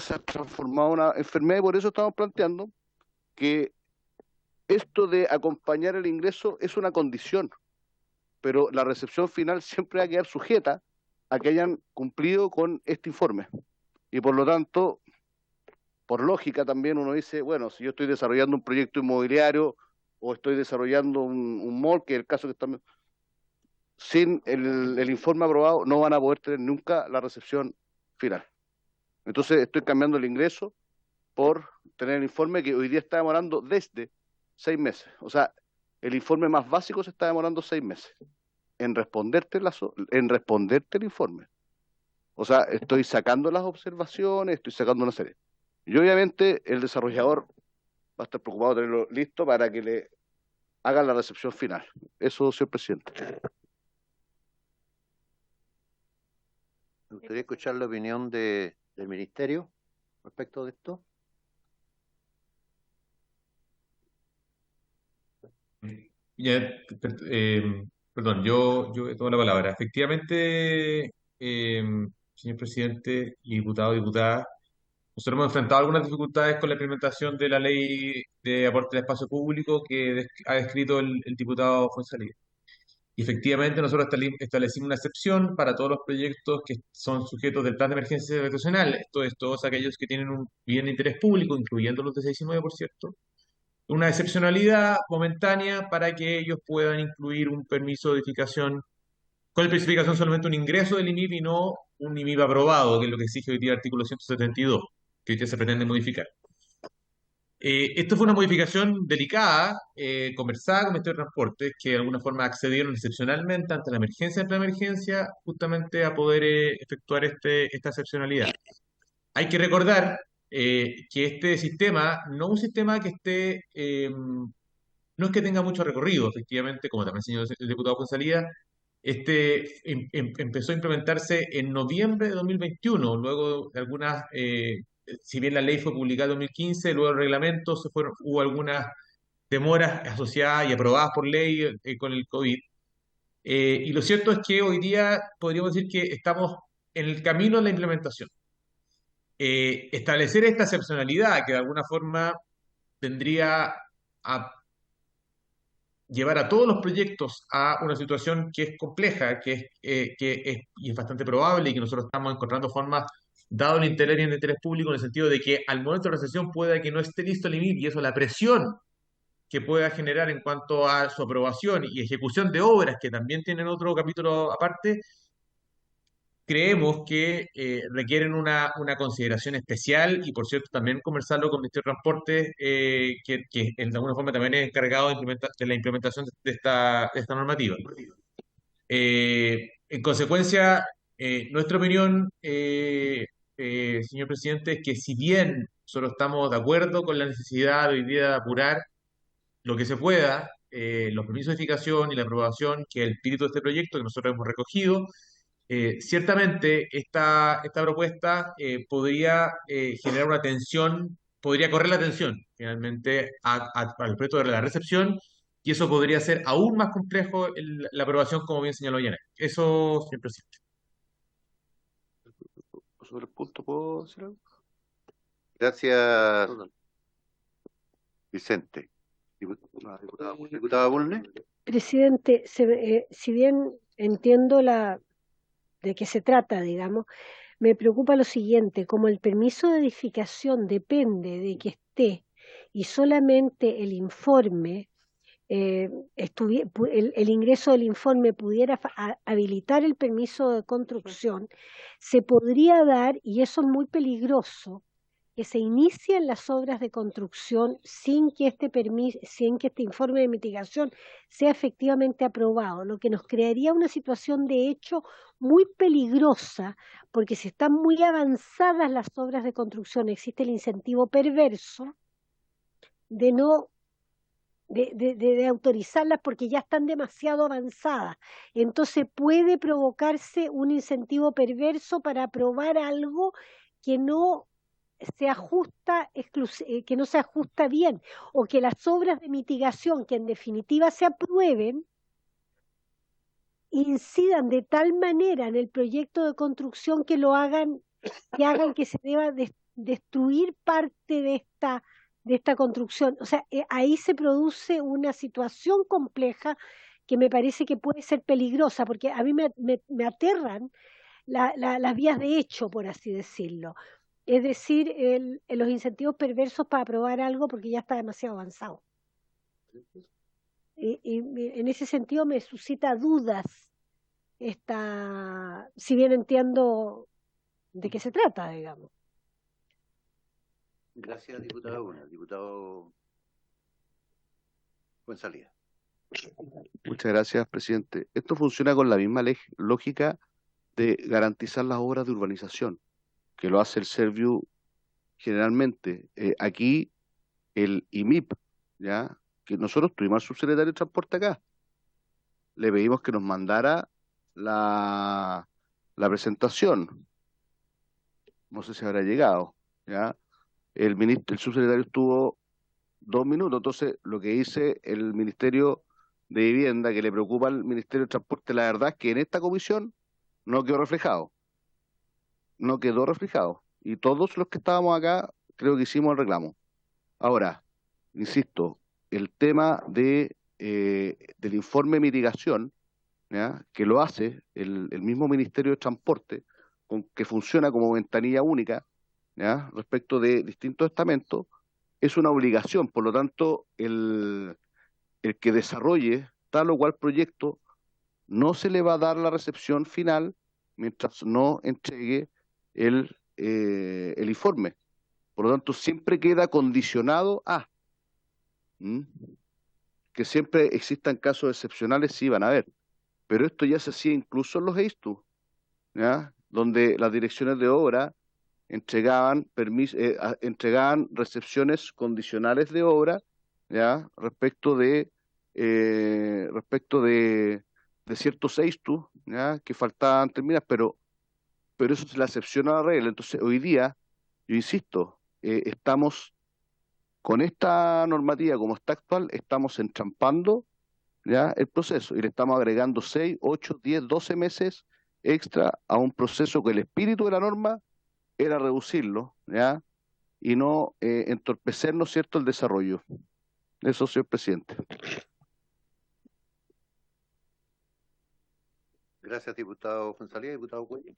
C: se ha transformado en una enfermedad, y por eso estamos planteando que esto de acompañar el ingreso es una condición, pero la recepción final siempre va a quedar sujeta a que hayan cumplido con este informe. Y por lo tanto, por lógica también uno dice, bueno, si yo estoy desarrollando un proyecto inmobiliario o estoy desarrollando un mall, que es el caso que estamos, sin el informe aprobado no van a poder tener nunca la recepción final. Entonces estoy cambiando el ingreso por tener el informe que hoy día está demorando desde 6 meses. O sea, el informe más básico se está demorando 6 meses en responderte el informe. O sea, estoy sacando las observaciones, estoy sacando una serie. Y obviamente el desarrollador va a estar preocupado de tenerlo listo para que le hagan la recepción final. Eso, señor presidente.
B: Me gustaría escuchar la opinión del ministerio respecto de esto.
K: Perdón, yo tomo la palabra. Efectivamente, señor presidente y diputado, diputada, nosotros hemos enfrentado algunas dificultades con la implementación de la ley de aporte al espacio público que ha descrito el diputado Fuenzalía. Y efectivamente, nosotros establecimos una excepción para todos los proyectos que son sujetos del plan de emergencia habitacional. Esto es, todos aquellos que tienen un bien de interés público, incluyendo los de 6.9, por cierto, una excepcionalidad momentánea para que ellos puedan incluir un permiso de edificación con especificación solamente un ingreso del IMIP y no un IMIP aprobado, que es lo que exige hoy día el artículo 172, que hoy día se pretende modificar. Esto fue una modificación delicada, conversada con el Ministerio de Transporte, que de alguna forma accedieron excepcionalmente ante la emergencia de la emergencia, justamente a poder efectuar esta excepcionalidad. Hay que recordar que este sistema, no un sistema que esté, no es que tenga mucho recorrido, efectivamente, como también señaló el diputado González, empezó a implementarse en noviembre de 2021, luego de algunas, si bien la ley fue publicada en 2015, luego el reglamento hubo algunas demoras asociadas y aprobadas por ley con el COVID. Y lo cierto es que hoy día podríamos decir que estamos en el camino de la implementación. Establecer esta excepcionalidad que de alguna forma tendría a llevar a todos los proyectos a una situación que es compleja, y es bastante probable y que nosotros estamos encontrando formas, dado el interés y el interés público, en el sentido de que al momento de la recesión pueda que no esté listo el IMIP y eso la presión que pueda generar en cuanto a su aprobación y ejecución de obras, que también tienen otro capítulo aparte, creemos que requieren una consideración especial y, por cierto, también conversarlo con el Ministerio de Transporte, que en alguna forma también es encargado de la implementación de esta normativa. En consecuencia, nuestra opinión, señor presidente, es que si bien nosotros estamos de acuerdo con la necesidad hoy día de apurar lo que se pueda, los permisos de edificación y la aprobación, que es el espíritu de este proyecto que nosotros hemos recogido, ciertamente esta propuesta podría generar una tensión, podría correr la tensión finalmente al proyecto de la recepción y eso podría ser aún más complejo la aprobación, como bien señaló Janet. Eso, señor presidente.
C: ¿Sobre el punto puedo decir algo?
B: Gracias, Vicente. Diputada Bulnes.
G: Presidente, si bien entiendo de qué se trata, digamos, me preocupa lo siguiente: como el permiso de edificación depende de que esté y solamente el informe, el ingreso del informe pudiera habilitar el permiso de construcción, se podría dar, y eso es muy peligroso, que se inicien las obras de construcción sin que este informe de mitigación sea efectivamente aprobado, lo que nos crearía una situación de hecho muy peligrosa, porque si están muy avanzadas las obras de construcción, existe el incentivo perverso de no de autorizarlas porque ya están demasiado avanzadas. Entonces puede provocarse un incentivo perverso para aprobar algo que no se ajusta que no se ajusta bien, o que las obras de mitigación que en definitiva se aprueben incidan de tal manera en el proyecto de construcción que hagan que se deba destruir parte de esta construcción. O sea, ahí se produce una situación compleja que me parece que puede ser peligrosa, porque a mí me aterran las vías de hecho, por así decirlo. Es decir, los incentivos perversos para aprobar algo porque ya está demasiado avanzado. Y en ese sentido me suscita dudas si bien entiendo de qué se trata, digamos.
B: Gracias, diputado Una. Diputado Fuenzalía.
C: Muchas gracias, presidente. Esto funciona con la misma lógica de garantizar las obras de urbanización, que lo hace el Serviu generalmente. Aquí el IMIP, ¿ya? Que nosotros tuvimos al subsecretario de Transporte acá. Le pedimos que nos mandara la presentación. No sé si habrá llegado, ¿ya? El subsecretario estuvo 2 minutos, entonces lo que dice el Ministerio de Vivienda, que le preocupa al Ministerio de Transporte, la verdad es que en esta comisión no quedó reflejado. No quedó reflejado. Y todos los que estábamos acá creo que hicimos el reclamo. Ahora, insisto, el tema del informe de mitigación, ¿ya? Que lo hace el mismo Ministerio de Transporte, que funciona como ventanilla única, ¿ya? Respecto de distintos estamentos, es una obligación. Por lo tanto, el que desarrolle tal o cual proyecto no se le va a dar la recepción final mientras no entregue el informe. Por lo tanto, siempre queda condicionado a que siempre existan casos excepcionales, sí van a haber. Pero esto ya se hacía incluso en los EISTU, ¿ya? Donde las direcciones de obra entregaban recepciones condicionales de obra, ¿ya? Respecto de ciertos EISTU, ¿ya? Que faltaban terminar, pero eso es la excepción a la regla. Entonces, hoy día, yo insisto, estamos con esta normativa como está actual, estamos entrampando, ¿ya? El proceso, y le estamos agregando 6, 8, 10, 12 meses extra a un proceso que el espíritu de la norma era reducirlo, ¿ya? Y no entorpecer, ¿no es cierto?, el desarrollo. Eso, señor presidente.
B: Gracias, diputado Fuenzalía. Diputado Cuello.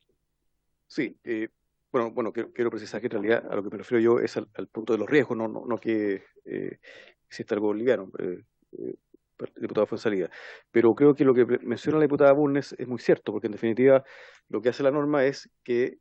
D: Sí, bueno, quiero precisar que en realidad a lo que me refiero yo es al punto de los riesgos, no que exista algo liviano, diputado Fuenzalía. Pero creo que lo que menciona la diputada Bulnes es muy cierto, porque en definitiva lo que hace la norma es que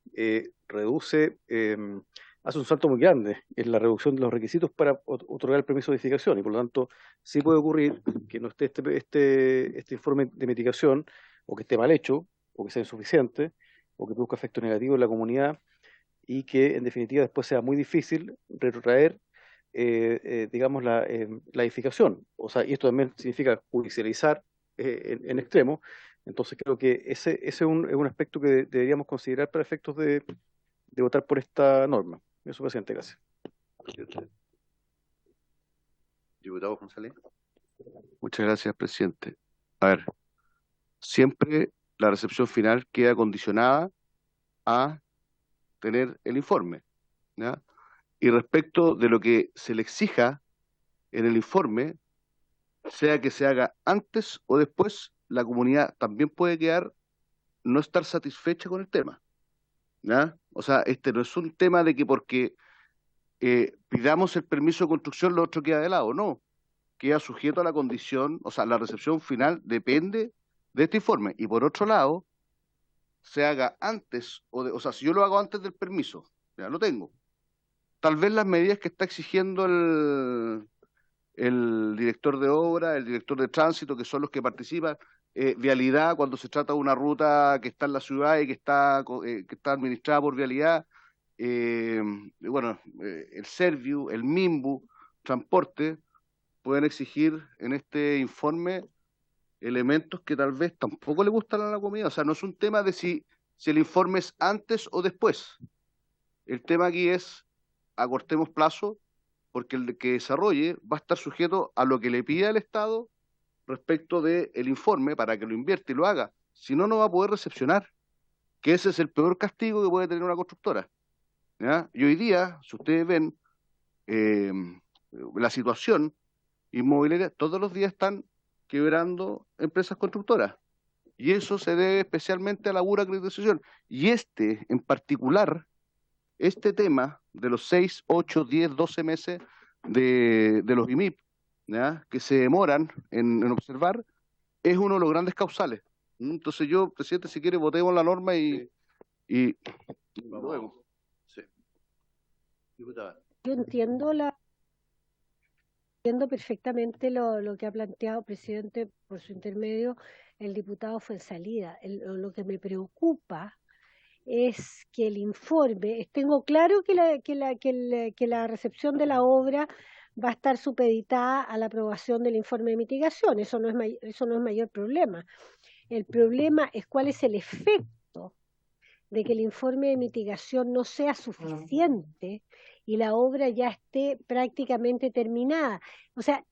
D: hace un salto muy grande en la reducción de los requisitos para otorgar el permiso de edificación, y por lo tanto sí puede ocurrir que no esté este informe de mitigación, o que esté mal hecho, o que sea insuficiente, o que produzca efectos negativos en la comunidad, y que en definitiva después sea muy difícil retrotraer, digamos, la edificación. O sea, y esto también significa judicializar en extremo. Entonces creo que ese es un aspecto que deberíamos considerar para efectos de votar por esta norma. Eso, presidente, gracias.
B: Diputado González.
C: Muchas gracias, presidente. A ver, siempre la recepción final queda condicionada a tener el informe, ¿ya? Y respecto de lo que se le exija en el informe, sea que se haga antes o después, la comunidad también puede no estar satisfecha con el tema, ¿ya? O sea, este no es un tema de que porque pidamos el permiso de construcción lo otro queda de lado, no. Queda sujeto a la condición, o sea, la recepción final depende de este informe. Y por otro lado, se haga antes, o sea, si yo lo hago antes del permiso, ya lo tengo. Tal vez las medidas que está exigiendo el director de obra, el director de tránsito, que son los que participan, vialidad, cuando se trata de una ruta que está en la ciudad y que está administrada por vialidad, bueno, el Serviu, el MIMBU, transporte, pueden exigir en este informe elementos que tal vez tampoco le gustan a la comunidad. O sea, no es un tema de si el informe es antes o después. El tema aquí es acortemos plazo, porque el que desarrolle va a estar sujeto a lo que le pida el Estado respecto del informe para que lo invierta y lo haga. Si no, no va a poder recepcionar, que ese es el peor castigo que puede tener una constructora, ¿ya? Y hoy día, si ustedes ven la situación inmobiliaria, todos los días están quebrando empresas constructoras. Y eso se debe especialmente a la burocratización. Y en particular, este tema de los 6, 8, 10, 12 meses de los IMIP, ¿ya? Que se demoran en observar, es uno de los grandes causales. Entonces yo, presidente, si quiere, votemos la norma y lo vemos.
B: Sí. Diputada.
G: Yo entiendo perfectamente lo que ha planteado, presidente, por su intermedio, el diputado Fuenzalida. Lo que me preocupa es que el informe, tengo claro que la recepción de la obra va a estar supeditada a la aprobación del informe de mitigación, eso no es mayor problema. El problema es cuál es el efecto de que el informe de mitigación no sea suficiente y la obra ya esté prácticamente terminada. O sea,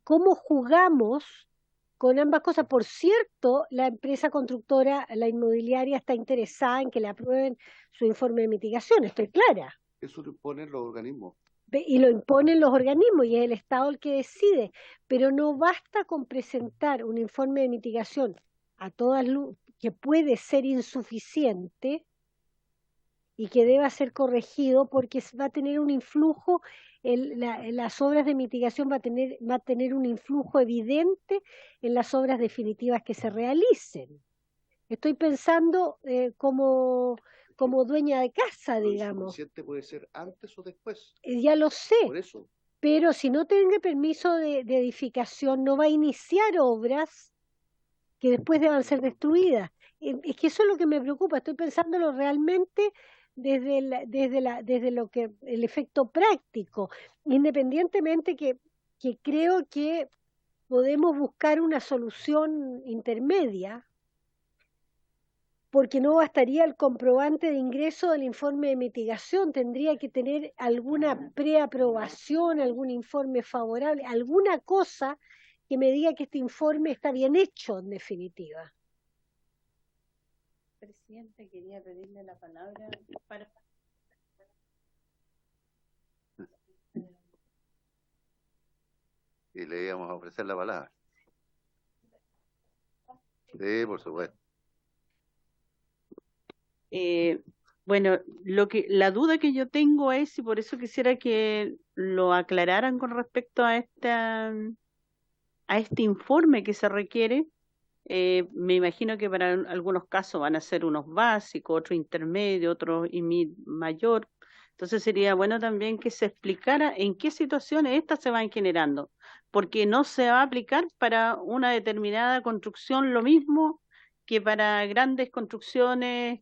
G: ¿cómo jugamos con ambas cosas? Por cierto, la empresa constructora, la inmobiliaria, está interesada en que le aprueben su informe de mitigación, estoy clara.
C: Eso lo imponen los organismos.
G: Y lo imponen los organismos y es el Estado el que decide, pero no basta con presentar un informe de mitigación a todas luces que puede ser insuficiente y que deba ser corregido porque va a tener un influjo, las obras de mitigación va a tener un influjo evidente en las obras definitivas que se realicen. Estoy pensando como dueña de casa,
C: Lo
G: digamos.
C: insuficiente puede ser antes o después.
G: Ya lo sé.
C: Por eso.
G: Pero si no tenga permiso de edificación, no va a iniciar obras que después deban ser destruidas. Es que eso es lo que me preocupa. Estoy pensándolo realmente desde el efecto práctico, independientemente que creo que podemos buscar una solución intermedia, porque no bastaría el comprobante de ingreso del informe de mitigación, tendría que tener alguna preaprobación, algún informe favorable, alguna cosa que me diga que este informe está bien hecho, en definitiva.
H: Presidente, quería pedirle la palabra para...
B: Y le íbamos a ofrecer la palabra. Sí, por supuesto.
H: Bueno, la duda que yo tengo es, y por eso quisiera que lo aclararan con respecto a este informe que se requiere. Me imagino que para algunos casos van a ser unos básicos, otros intermedios, otros mayor. Entonces sería bueno también que se explicara en qué situaciones estas se van generando, porque no se va a aplicar para una determinada construcción lo mismo que para grandes construcciones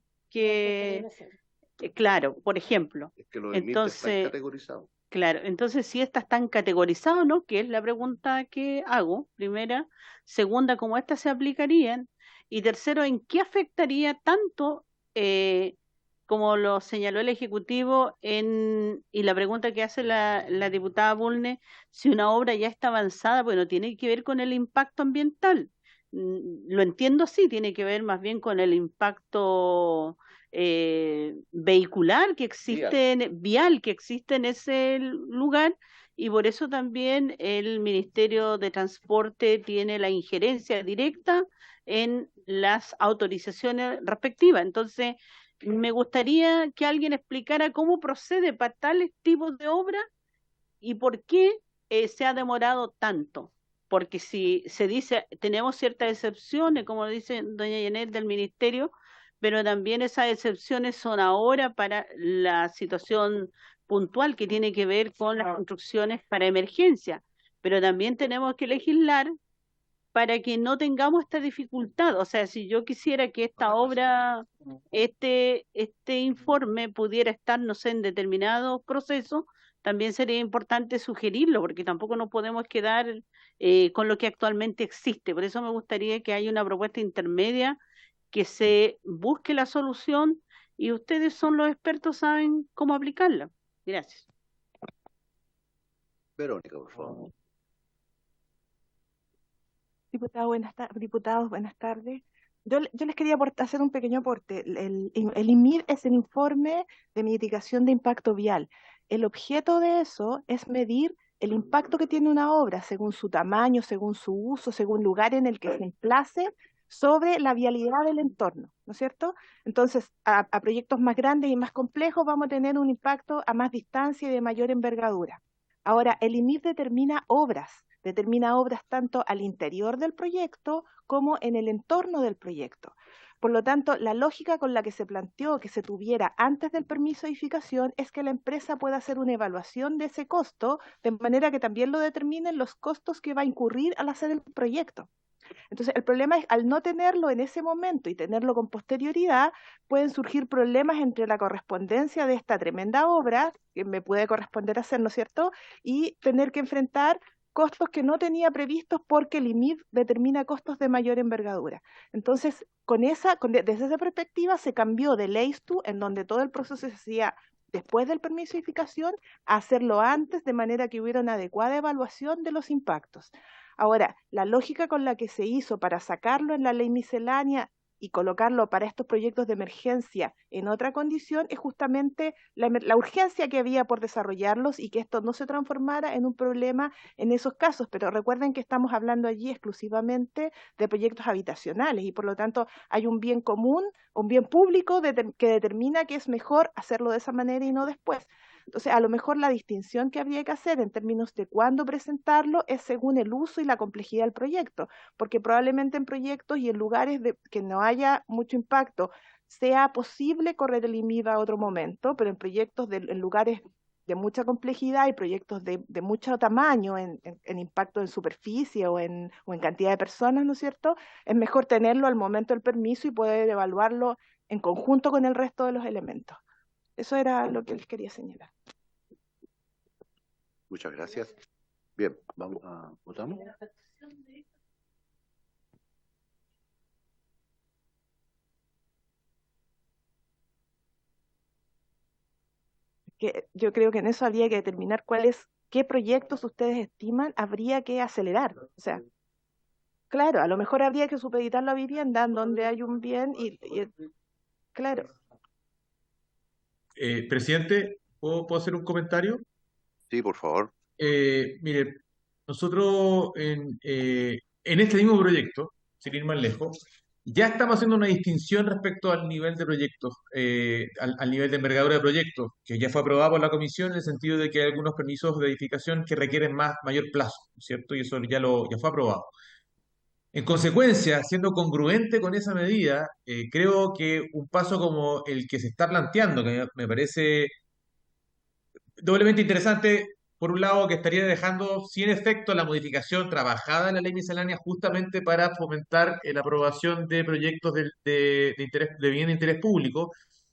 H: claro, por ejemplo.
C: Es que los límites están categorizados.
H: Claro, entonces si estas están categorizadas o no, que es la pregunta que hago, primera. Segunda, ¿cómo estas se aplicarían? Y tercero, ¿en qué afectaría tanto, como lo señaló el Ejecutivo, y la pregunta que hace la diputada Bulnes, si una obra ya está avanzada, bueno, tiene que ver con el impacto ambiental? Lo entiendo así, tiene que ver más bien con el impacto vehicular que existe, vial que existe en ese lugar, y por eso también el Ministerio de Transporte tiene la injerencia directa en las autorizaciones respectivas. Entonces, me gustaría que alguien explicara cómo procede para tales tipos de obras y por qué se ha demorado tanto. Porque si se dice, tenemos ciertas excepciones, como dice doña Janet del Ministerio, pero también esas excepciones son ahora para la situación puntual que tiene que ver con las construcciones para emergencia. Pero también tenemos que legislar para que no tengamos esta dificultad. O sea, si yo quisiera que esta obra, este informe pudiera estar, no sé, en determinado proceso, también sería importante sugerirlo, porque tampoco nos podemos quedar con lo que actualmente existe. Por eso me gustaría que haya una propuesta intermedia, que se busque la solución, y ustedes son los expertos, saben cómo aplicarla. Gracias.
C: Verónica, por favor.
N: Diputados, buenas tardes. Yo les quería hacer un pequeño aporte. El IMIR es el informe de mitigación de impacto vial. El objeto de eso es medir el impacto que tiene una obra según su tamaño, según su uso, según el lugar en el que se emplace, sobre la vialidad del entorno, ¿no es cierto? Entonces, a proyectos más grandes y más complejos vamos a tener un impacto a más distancia y de mayor envergadura. Ahora, el IMIR determina obras tanto al interior del proyecto como en el entorno del proyecto. Por lo tanto, la lógica con la que se planteó que se tuviera antes del permiso de edificación es que la empresa pueda hacer una evaluación de ese costo, de manera que también lo determinen los costos que va a incurrir al hacer el proyecto. Entonces, el problema es, al no tenerlo en ese momento y tenerlo con posterioridad, pueden surgir problemas entre la correspondencia de esta tremenda obra, que me puede corresponder hacer, ¿no es cierto?, y tener que enfrentar costos que no tenía previstos porque el IMID determina costos de mayor envergadura. Entonces, desde esa perspectiva se cambió de Ley 2, en donde todo el proceso se hacía después del permiso de edificación, a hacerlo antes, de manera que hubiera una adecuada evaluación de los impactos. Ahora, la lógica con la que se hizo para sacarlo en la ley miscelánea y colocarlo para estos proyectos de emergencia en otra condición es justamente la urgencia que había por desarrollarlos y que esto no se transformara en un problema en esos casos. Pero recuerden que estamos hablando allí exclusivamente de proyectos habitacionales y por lo tanto hay un bien común, un bien público que determina que es mejor hacerlo de esa manera y no después. Entonces, a lo mejor la distinción que habría que hacer en términos de cuándo presentarlo es según el uso y la complejidad del proyecto, porque probablemente en proyectos y en lugares que no haya mucho impacto sea posible correr el IMID a otro momento, pero en proyectos en lugares de mucha complejidad y proyectos de mucho tamaño en impacto en superficie o en cantidad de personas, ¿no es cierto?, es mejor tenerlo al momento del permiso y poder evaluarlo en conjunto con el resto de los elementos. Eso era lo que les quería señalar.
C: Muchas gracias. Bien, vamos a votamos.
N: Que yo creo que en eso habría que determinar qué proyectos ustedes estiman habría que acelerar. O sea, claro, a lo mejor habría que supeditar la vivienda en donde hay un bien claro.
K: Presidente, ¿puedo hacer un comentario?
B: Sí, por favor.
K: Mire, nosotros en este mismo proyecto, sin ir más lejos, ya estamos haciendo una distinción respecto al nivel de proyectos, al nivel de envergadura de proyectos, que ya fue aprobado por la comisión en el sentido de que hay algunos permisos de edificación que requieren mayor plazo, ¿cierto? Y eso ya fue aprobado. En consecuencia, siendo congruente con esa medida, creo que un paso como el que se está planteando, que me parece doblemente interesante, por un lado, que estaría dejando sin efecto la modificación trabajada en la ley miscelánea justamente para fomentar la aprobación de proyectos de bien de interés público,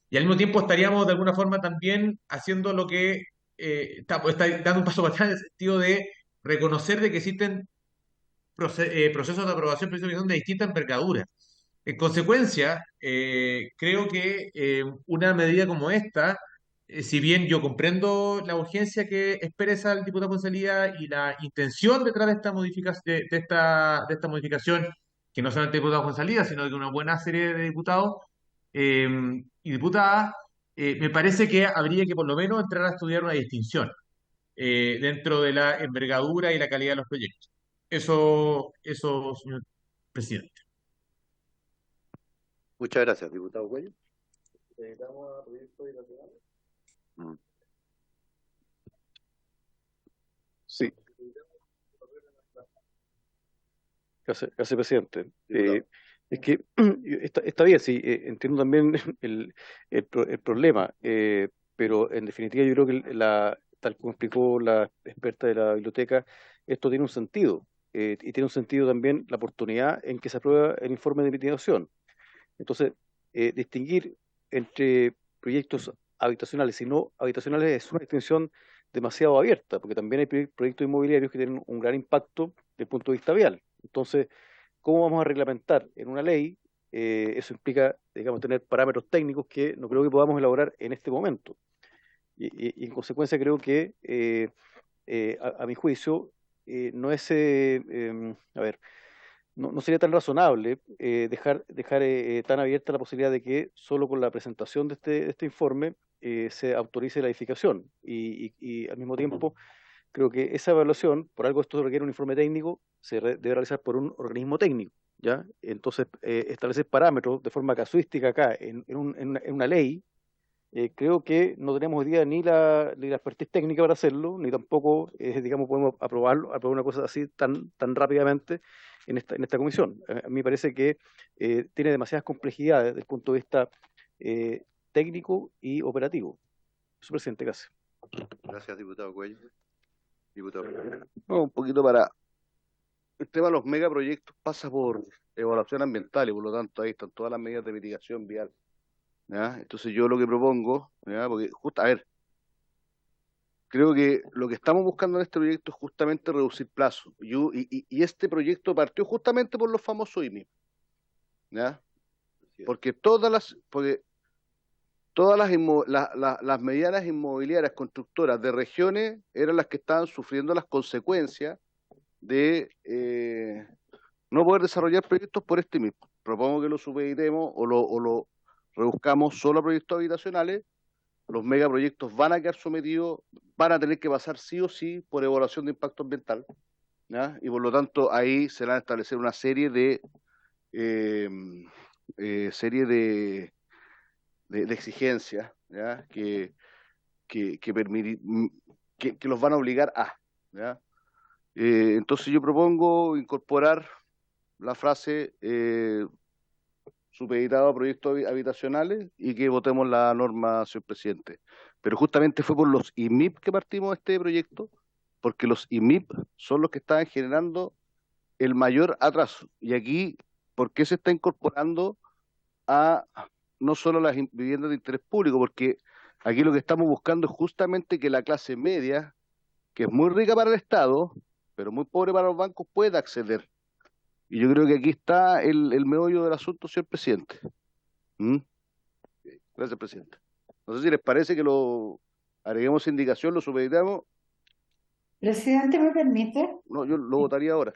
K: y al mismo tiempo estaríamos de alguna forma también haciendo lo que está dando un paso para atrás en el sentido de reconocer de que existen procesos de aprobación de distinta envergadura. En consecuencia, creo que una medida como esta, si bien yo comprendo la urgencia que expresa el diputado Ponsalía y la intención detrás de esta modificación, de esta modificación, que no solamente el diputado Ponsalía, sino de una buena serie de diputados eh, y diputadas, me parece que habría que por lo menos entrar a estudiar una distinción dentro de la envergadura y la calidad de los proyectos. Eso, señor presidente.
B: Muchas gracias, diputado Cuello.
D: Sí. Gracias, presidente. Es que está bien, sí, entiendo también el problema, pero en definitiva yo creo que tal como explicó la experta de la biblioteca, esto tiene un sentido, y tiene un sentido también la oportunidad en que se aprueba el informe de mitigación. Entonces, distinguir entre proyectos habitacionales y no habitacionales es una distinción demasiado abierta, porque también hay proyectos inmobiliarios que tienen un gran impacto desde el punto de vista vial. Entonces, ¿cómo vamos a reglamentar en una ley? Eso implica, digamos, tener parámetros técnicos que no creo que podamos elaborar en este momento. Y en consecuencia creo que, a mi juicio, no es, a ver, no sería tan razonable dejar tan abierta la posibilidad de que solo con la presentación de este informe se autorice la edificación. Y al mismo tiempo, creo que esa evaluación, por algo esto requiere un informe técnico, debe realizar por un organismo técnico, ¿ya? Entonces, establecer parámetros de forma casuística acá en una ley creo que no tenemos hoy día ni la expertise técnica para hacerlo, ni tampoco, digamos, podemos aprobar una cosa así tan rápidamente en esta comisión. A mí me parece que tiene demasiadas complejidades desde el punto de vista técnico y operativo. Su presidente, gracias.
B: Gracias, diputado Cuello. Diputado.
C: No, un poquito para el tema de los megaproyectos pasa por evaluación ambiental y por lo tanto ahí están todas las medidas de mitigación vial. ¿Ya? Entonces yo lo que propongo, ¿ya? Porque justo, a ver, creo que lo que estamos buscando en este proyecto es justamente reducir plazos. Y este proyecto partió justamente por los famosos IMI. ¿Ya? Porque todas las medianas inmobiliarias constructoras de regiones eran las que estaban sufriendo las consecuencias de no poder desarrollar proyectos por este mismo. Propongo que lo supeditemos o lo reduzcamos solo a proyectos habitacionales. Los megaproyectos van a quedar sometidos, van a tener que pasar sí o sí por evaluación de impacto ambiental, ¿ya? Y por lo tanto ahí se van a establecer una serie de exigencias, ¿ya? Que los van a obligar a, ¿ya? Entonces yo propongo incorporar la frase supeditado a proyectos habitacionales y que votemos la norma, señor presidente. Pero justamente fue por los IMIP que partimos de este proyecto, porque los IMIP son los que estaban generando el mayor atraso. Y aquí, ¿por qué se está incorporando a no solo las viviendas de interés público? Porque aquí lo que estamos buscando es justamente que la clase media, que es muy rica para el Estado, pero muy pobre para los bancos, pueda acceder. Y yo creo que aquí está el meollo del asunto, señor presidente. Gracias, presidente. No sé si les parece que lo agreguemos indicación, lo supeditamos.
I: Presidente, ¿me permite?
C: No, yo lo votaría ahora.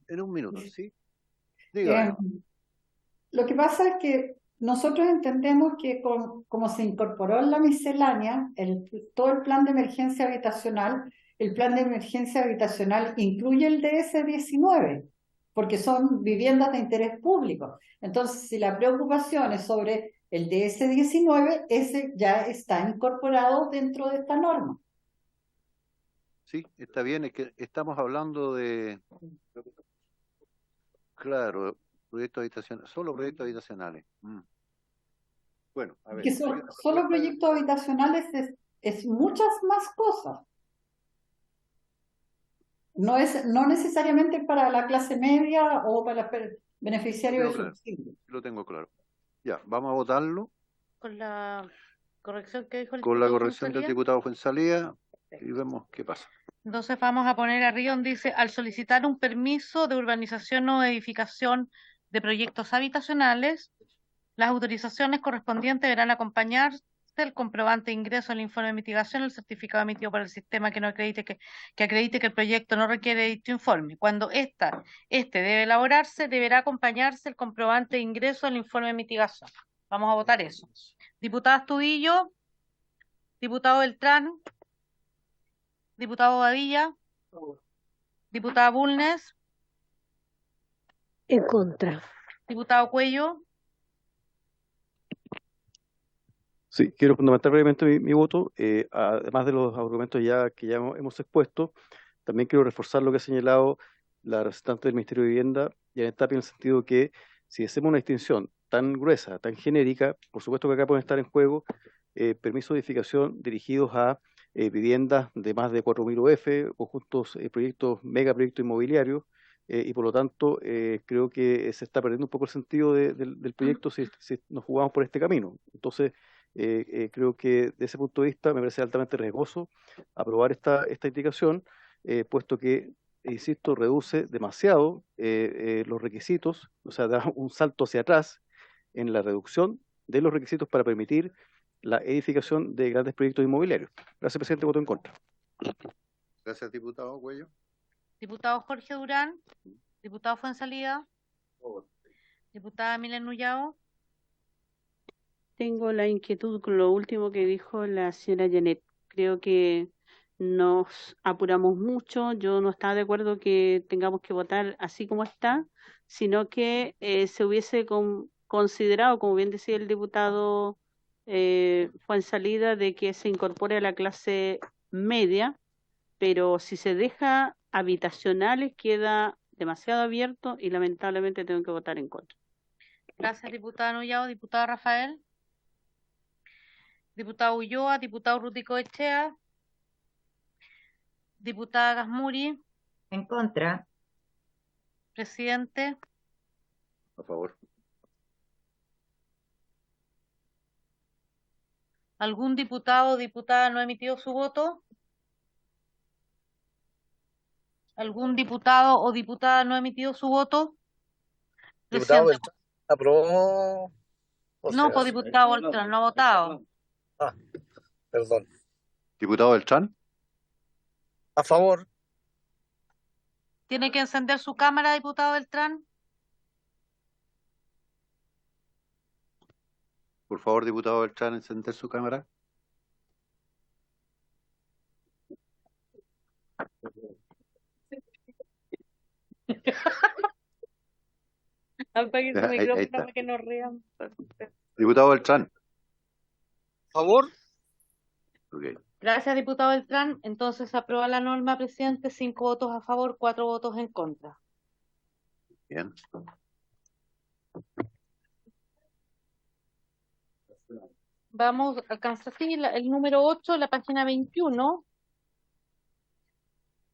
C: En un minuto, ¿sí? Diga.
I: Lo que pasa es que nosotros entendemos que como se incorporó en la miscelánea, todo el plan de emergencia habitacional, el plan de emergencia habitacional incluye el DS-19, porque son viviendas de interés público. Entonces, si la preocupación es sobre el DS-19, ese ya está incorporado dentro de esta norma.
B: Sí, está bien, es que estamos hablando de, claro, proyectos habitacionales, solo proyectos habitacionales. Bueno, a ver.
I: Que solo proyectos habitacionales es muchas más cosas. No necesariamente para la clase media o para beneficiarios de subsidio.
B: Lo tengo claro. Ya, vamos a votarlo.
A: Con la corrección que dijo el
B: Con la
A: diputado
B: corrección del
A: Fuenzalía.
B: diputado Fuenzalía y vemos qué pasa.
A: Entonces vamos a poner arriba donde dice, al solicitar un permiso de urbanización o edificación de proyectos habitacionales, las autorizaciones correspondientes deberán acompañarse el comprobante de ingreso, el informe de mitigación, el certificado emitido por el sistema que no acredite que acredite que el proyecto no requiere dicho informe. Cuando este debe elaborarse, deberá acompañarse el comprobante de ingreso, el informe de mitigación. Vamos a votar eso. Diputada Astudillo, diputado Beltrán, diputado Bobadilla, diputada Bulnes,
G: En contra.
A: diputado Cuello.
D: Sí, quiero fundamentar brevemente mi voto. Además de los argumentos que ya hemos expuesto, también quiero reforzar lo que ha señalado la representante del Ministerio de Vivienda, Janet Tapia, en el sentido que si hacemos una distinción tan gruesa, tan genérica, por supuesto que acá pueden estar en juego permisos de edificación dirigidos a viviendas de más de 4.000 UF, conjuntos, megaproyectos inmobiliarios, y por lo tanto creo que se está perdiendo un poco el sentido del proyecto si nos jugamos por este camino. Entonces, creo que desde ese punto de vista me parece altamente riesgoso aprobar esta indicación, puesto que, insisto, reduce demasiado los requisitos, o sea, da un salto hacia atrás en la reducción de los requisitos para permitir la edificación de grandes proyectos inmobiliarios. Gracias, presidente. Voto en contra.
B: Gracias, diputado Cuello.
A: Diputado Jorge Durán, diputado Fuenzalía, diputada Milen Nullao.
H: Tengo la inquietud con lo último que dijo la señora Janet. Creo que nos apuramos mucho. Yo no estaba de acuerdo que tengamos que votar así como está, sino que se hubiese considerado, como bien decía el diputado fue en salida de que se incorpore a la clase media, pero si se deja habitacionales queda demasiado abierto y lamentablemente tengo que votar en contra.
A: Gracias, diputada Nullao. Diputado Rafael. Diputado Ulloa, diputado Rutico Echea, diputada Gasmuri.
L: En contra.
A: Presidente.
B: A favor.
A: ¿Algún diputado o diputada no ha emitido su voto? ¿Algún diputado o diputada no ha emitido su voto?
M: Diputado
A: Presidente.
M: Beltrán, ¿aprobó? O
A: No,
M: sea,
A: pues diputado Beltrán no ha votado.
M: ah, perdón.
B: Diputado Beltrán.
M: A favor.
A: ¿Tiene que encender su cámara, diputado Beltrán?
B: Por favor, diputado Beltrán, encender su cámara.
A: Apague su
B: Ahí
A: micrófono
B: está.
A: para que no rían.
B: Diputado Beltrán.
M: A favor.
B: Ok.
A: Gracias, diputado Beltrán. Entonces aprueba la norma, presidente. 5 votos a favor, 4 votos en contra.
B: Bien.
A: Vamos, alcanza así el número 8, la página 21,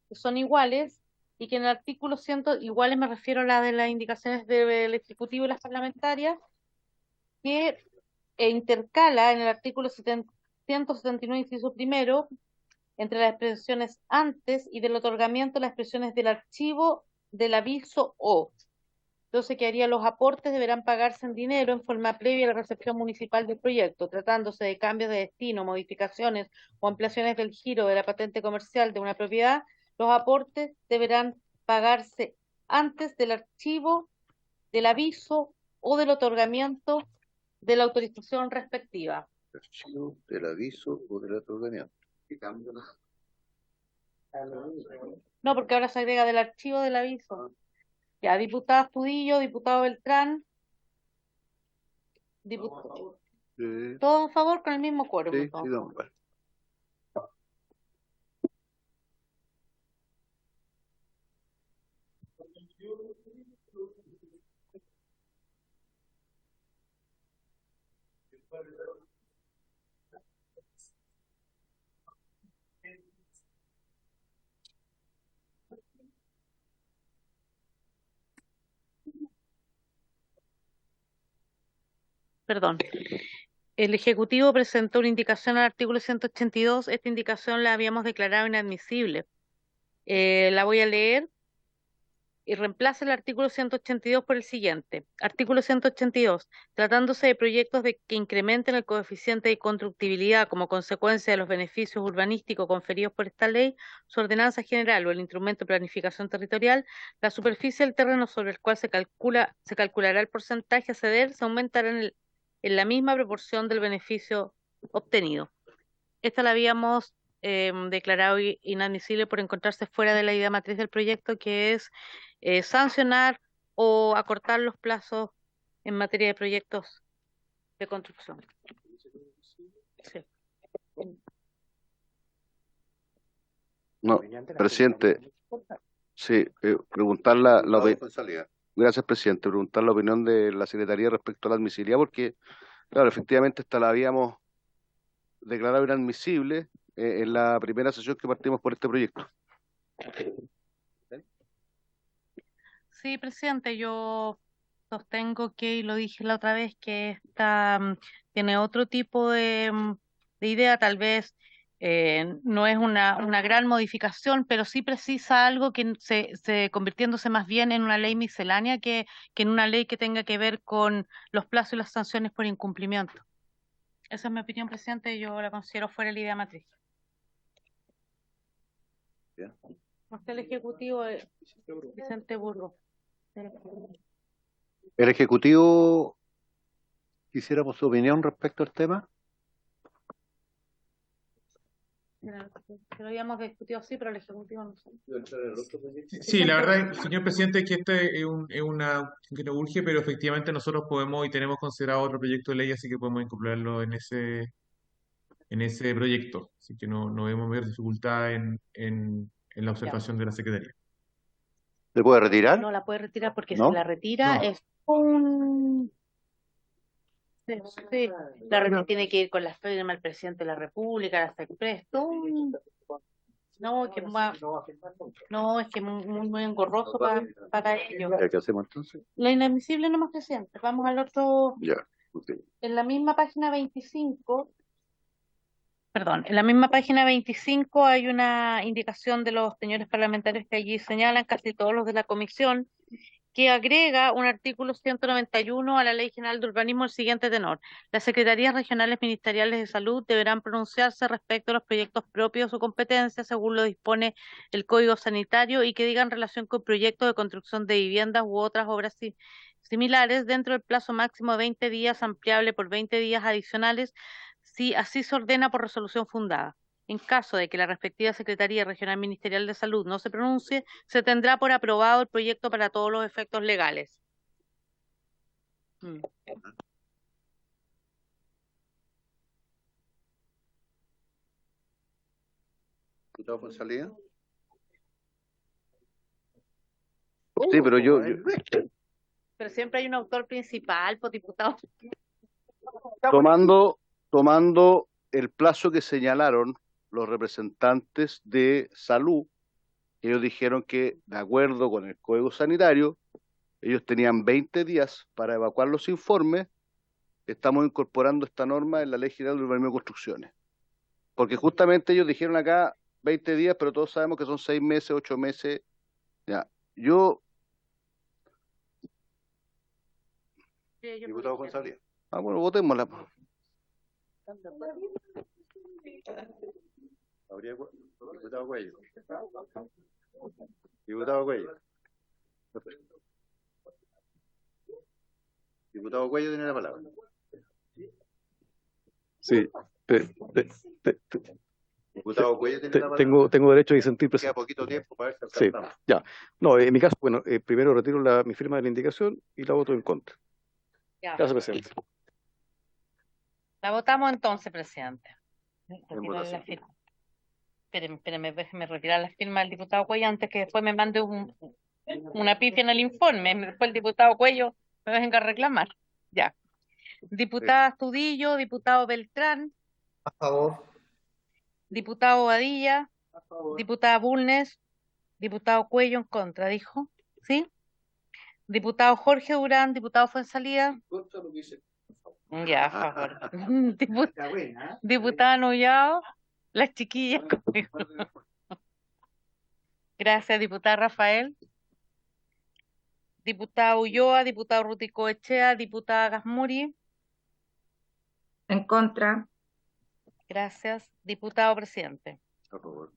A: que son iguales, y que en el artículo 100, iguales me refiero a la de las indicaciones del Ejecutivo y las parlamentarias, que intercala en el artículo 179, inciso primero, entre las expresiones antes y del otorgamiento, las expresiones del archivo, del aviso o. Entonces, que haría los aportes deberán pagarse en dinero en forma previa a la recepción municipal del proyecto, tratándose de cambios de destino, modificaciones o ampliaciones del giro de la patente comercial de una propiedad. Los aportes deberán pagarse antes del archivo, del aviso o del otorgamiento de la autorización respectiva.
B: Archivo del aviso o del otorgamiento.
A: No, porque ahora se agrega del archivo del aviso. Ya, diputada Astudillo, diputado Beltrán. Diputado.
B: Sí,
A: ¿Todos a favor con el mismo quórum?
B: sí,
A: Entonces?
B: don Juan.
A: Perdón. El Ejecutivo presentó una indicación al artículo 182. Esta indicación la habíamos declarado inadmisible. La voy a leer y reemplaza el artículo 182 por el siguiente. Artículo 182. Tratándose de proyectos que incrementen el coeficiente de constructibilidad como consecuencia de los beneficios urbanísticos conferidos por esta ley, su ordenanza general o el instrumento de planificación territorial, la superficie del terreno sobre el cual se calculará el porcentaje a ceder se aumentará en la misma proporción del beneficio obtenido. Esta la habíamos declarado inadmisible por encontrarse fuera de la idea matriz del proyecto, que es sancionar o acortar los plazos en materia de proyectos de construcción. Sí.
C: No, presidente, sí, preguntar gracias, presidente, preguntar la opinión de la Secretaría respecto a la admisibilidad, porque, claro, efectivamente esta la habíamos declarado inadmisible en la primera sesión que partimos por este proyecto.
A: Sí, presidente, yo sostengo que, y lo dije la otra vez, que esta tiene otro tipo de idea, tal vez no es una gran modificación, pero sí precisa algo que se convirtiéndose más bien en una ley miscelánea que en una ley que tenga que ver con los plazos y las sanciones por incumplimiento. Esa es mi opinión, presidente, yo la considero fuera de la idea matriz.
B: Bien.
A: Usted el Ejecutivo, Vicente Burgo.
B: El Ejecutivo, quisiéramos su opinión respecto al tema.
A: Que lo habíamos discutido así, pero el Ejecutivo no sé.
K: Sí, la verdad, señor presidente, es que este es una que nos urge, pero efectivamente nosotros podemos y tenemos considerado otro proyecto de ley, así que podemos incorporarlo en ese proyecto. Así que no vemos mayor dificultad en la
A: Ya.
K: observación de la Secretaría.
B: ¿Se puede retirar?
A: No la puede retirar porque si
B: ¿No?
A: la retira
K: No.
A: es un... Sí, la reunión tiene que ir con la firma del presidente de la República, la SECPRES, todo no, que no, es que muy engorroso para ellos.
B: ¿Qué hacemos entonces?
A: La inadmisible nomás, presidente. Vamos al otro,
B: Ya. Ok.
A: en la misma página 25, perdón, en la misma página 25 hay una indicación de los señores parlamentarios que allí señalan, casi todos los de la comisión, que agrega un artículo 191 a la Ley General de Urbanismo el siguiente tenor. Las secretarías regionales ministeriales de salud deberán pronunciarse respecto a los proyectos propios de su competencia, según lo dispone el Código Sanitario, y que digan relación con proyectos de construcción de viviendas u otras obras similares dentro del plazo máximo de 20 días, ampliable por 20 días adicionales, si así se ordena por resolución fundada. En caso de que la respectiva Secretaría Regional Ministerial de Salud no se pronuncie, se tendrá por aprobado el proyecto para todos los efectos legales.
B: ¿Diputado Fonsalía?
C: Sí, pero yo
A: Pero siempre hay un autor principal, pues, diputado.
C: tomando el plazo que señalaron los representantes de salud, ellos dijeron que, de acuerdo con el Código Sanitario, ellos tenían 20 días para evacuar los informes. Estamos incorporando esta norma en la Ley General de Urbanismo y Construcciones. Porque justamente ellos dijeron acá 20 días, pero todos sabemos que son 6 meses, 8 meses. Ya.
B: Diputado Fonsalía.
C: Bueno, votémosla.
B: Diputado Cuello. Diputado Cuello. Diputado Cuello tiene la palabra.
D: Sí,
B: Diputado Cuello tiene la palabra.
D: tengo derecho a disentir,
B: Queda
D: presidente.
B: poquito tiempo para ver si
D: Sí,
B: alcanzamos.
D: ya. No, en mi caso, bueno, primero retiro mi firma de la indicación y la voto en contra.
A: Ya.
D: Gracias, presidente.
A: La votamos entonces, presidente. Retirar la
B: votación.
A: firma. Espéreme, déjeme retirar la firma del diputado Cuello antes que después me mande una pifia en el informe. Después el diputado Cuello me venga a reclamar. Ya. Diputada Astudillo, diputado Beltrán,
M: A favor.
A: diputado Badilla,
M: A favor.
A: diputada Bulnes, diputado Cuello en contra, ¿dijo? ¿Sí? Diputado Jorge Durán, diputado Fuenzalía. Ya, a favor. Diputada Nullao, las chiquillas conmigo. Gracias, diputada Rafael. Diputada Ulloa, diputado Rutico Echea, diputada Gasmuri.
L: En contra.
A: Gracias. Diputado presidente.
B: A favor.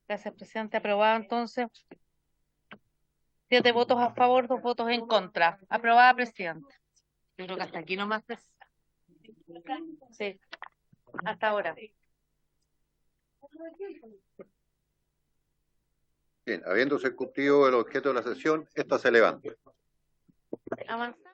A: Gracias, presidente. Aprobado entonces. 7 votos a favor, 2 votos en contra. Aprobada, presidente. Yo creo que hasta aquí nomás. Sí, hasta ahora.
B: Bien, habiéndose cumplido el objeto de la sesión, esta se levanta.
A: Avanzamos.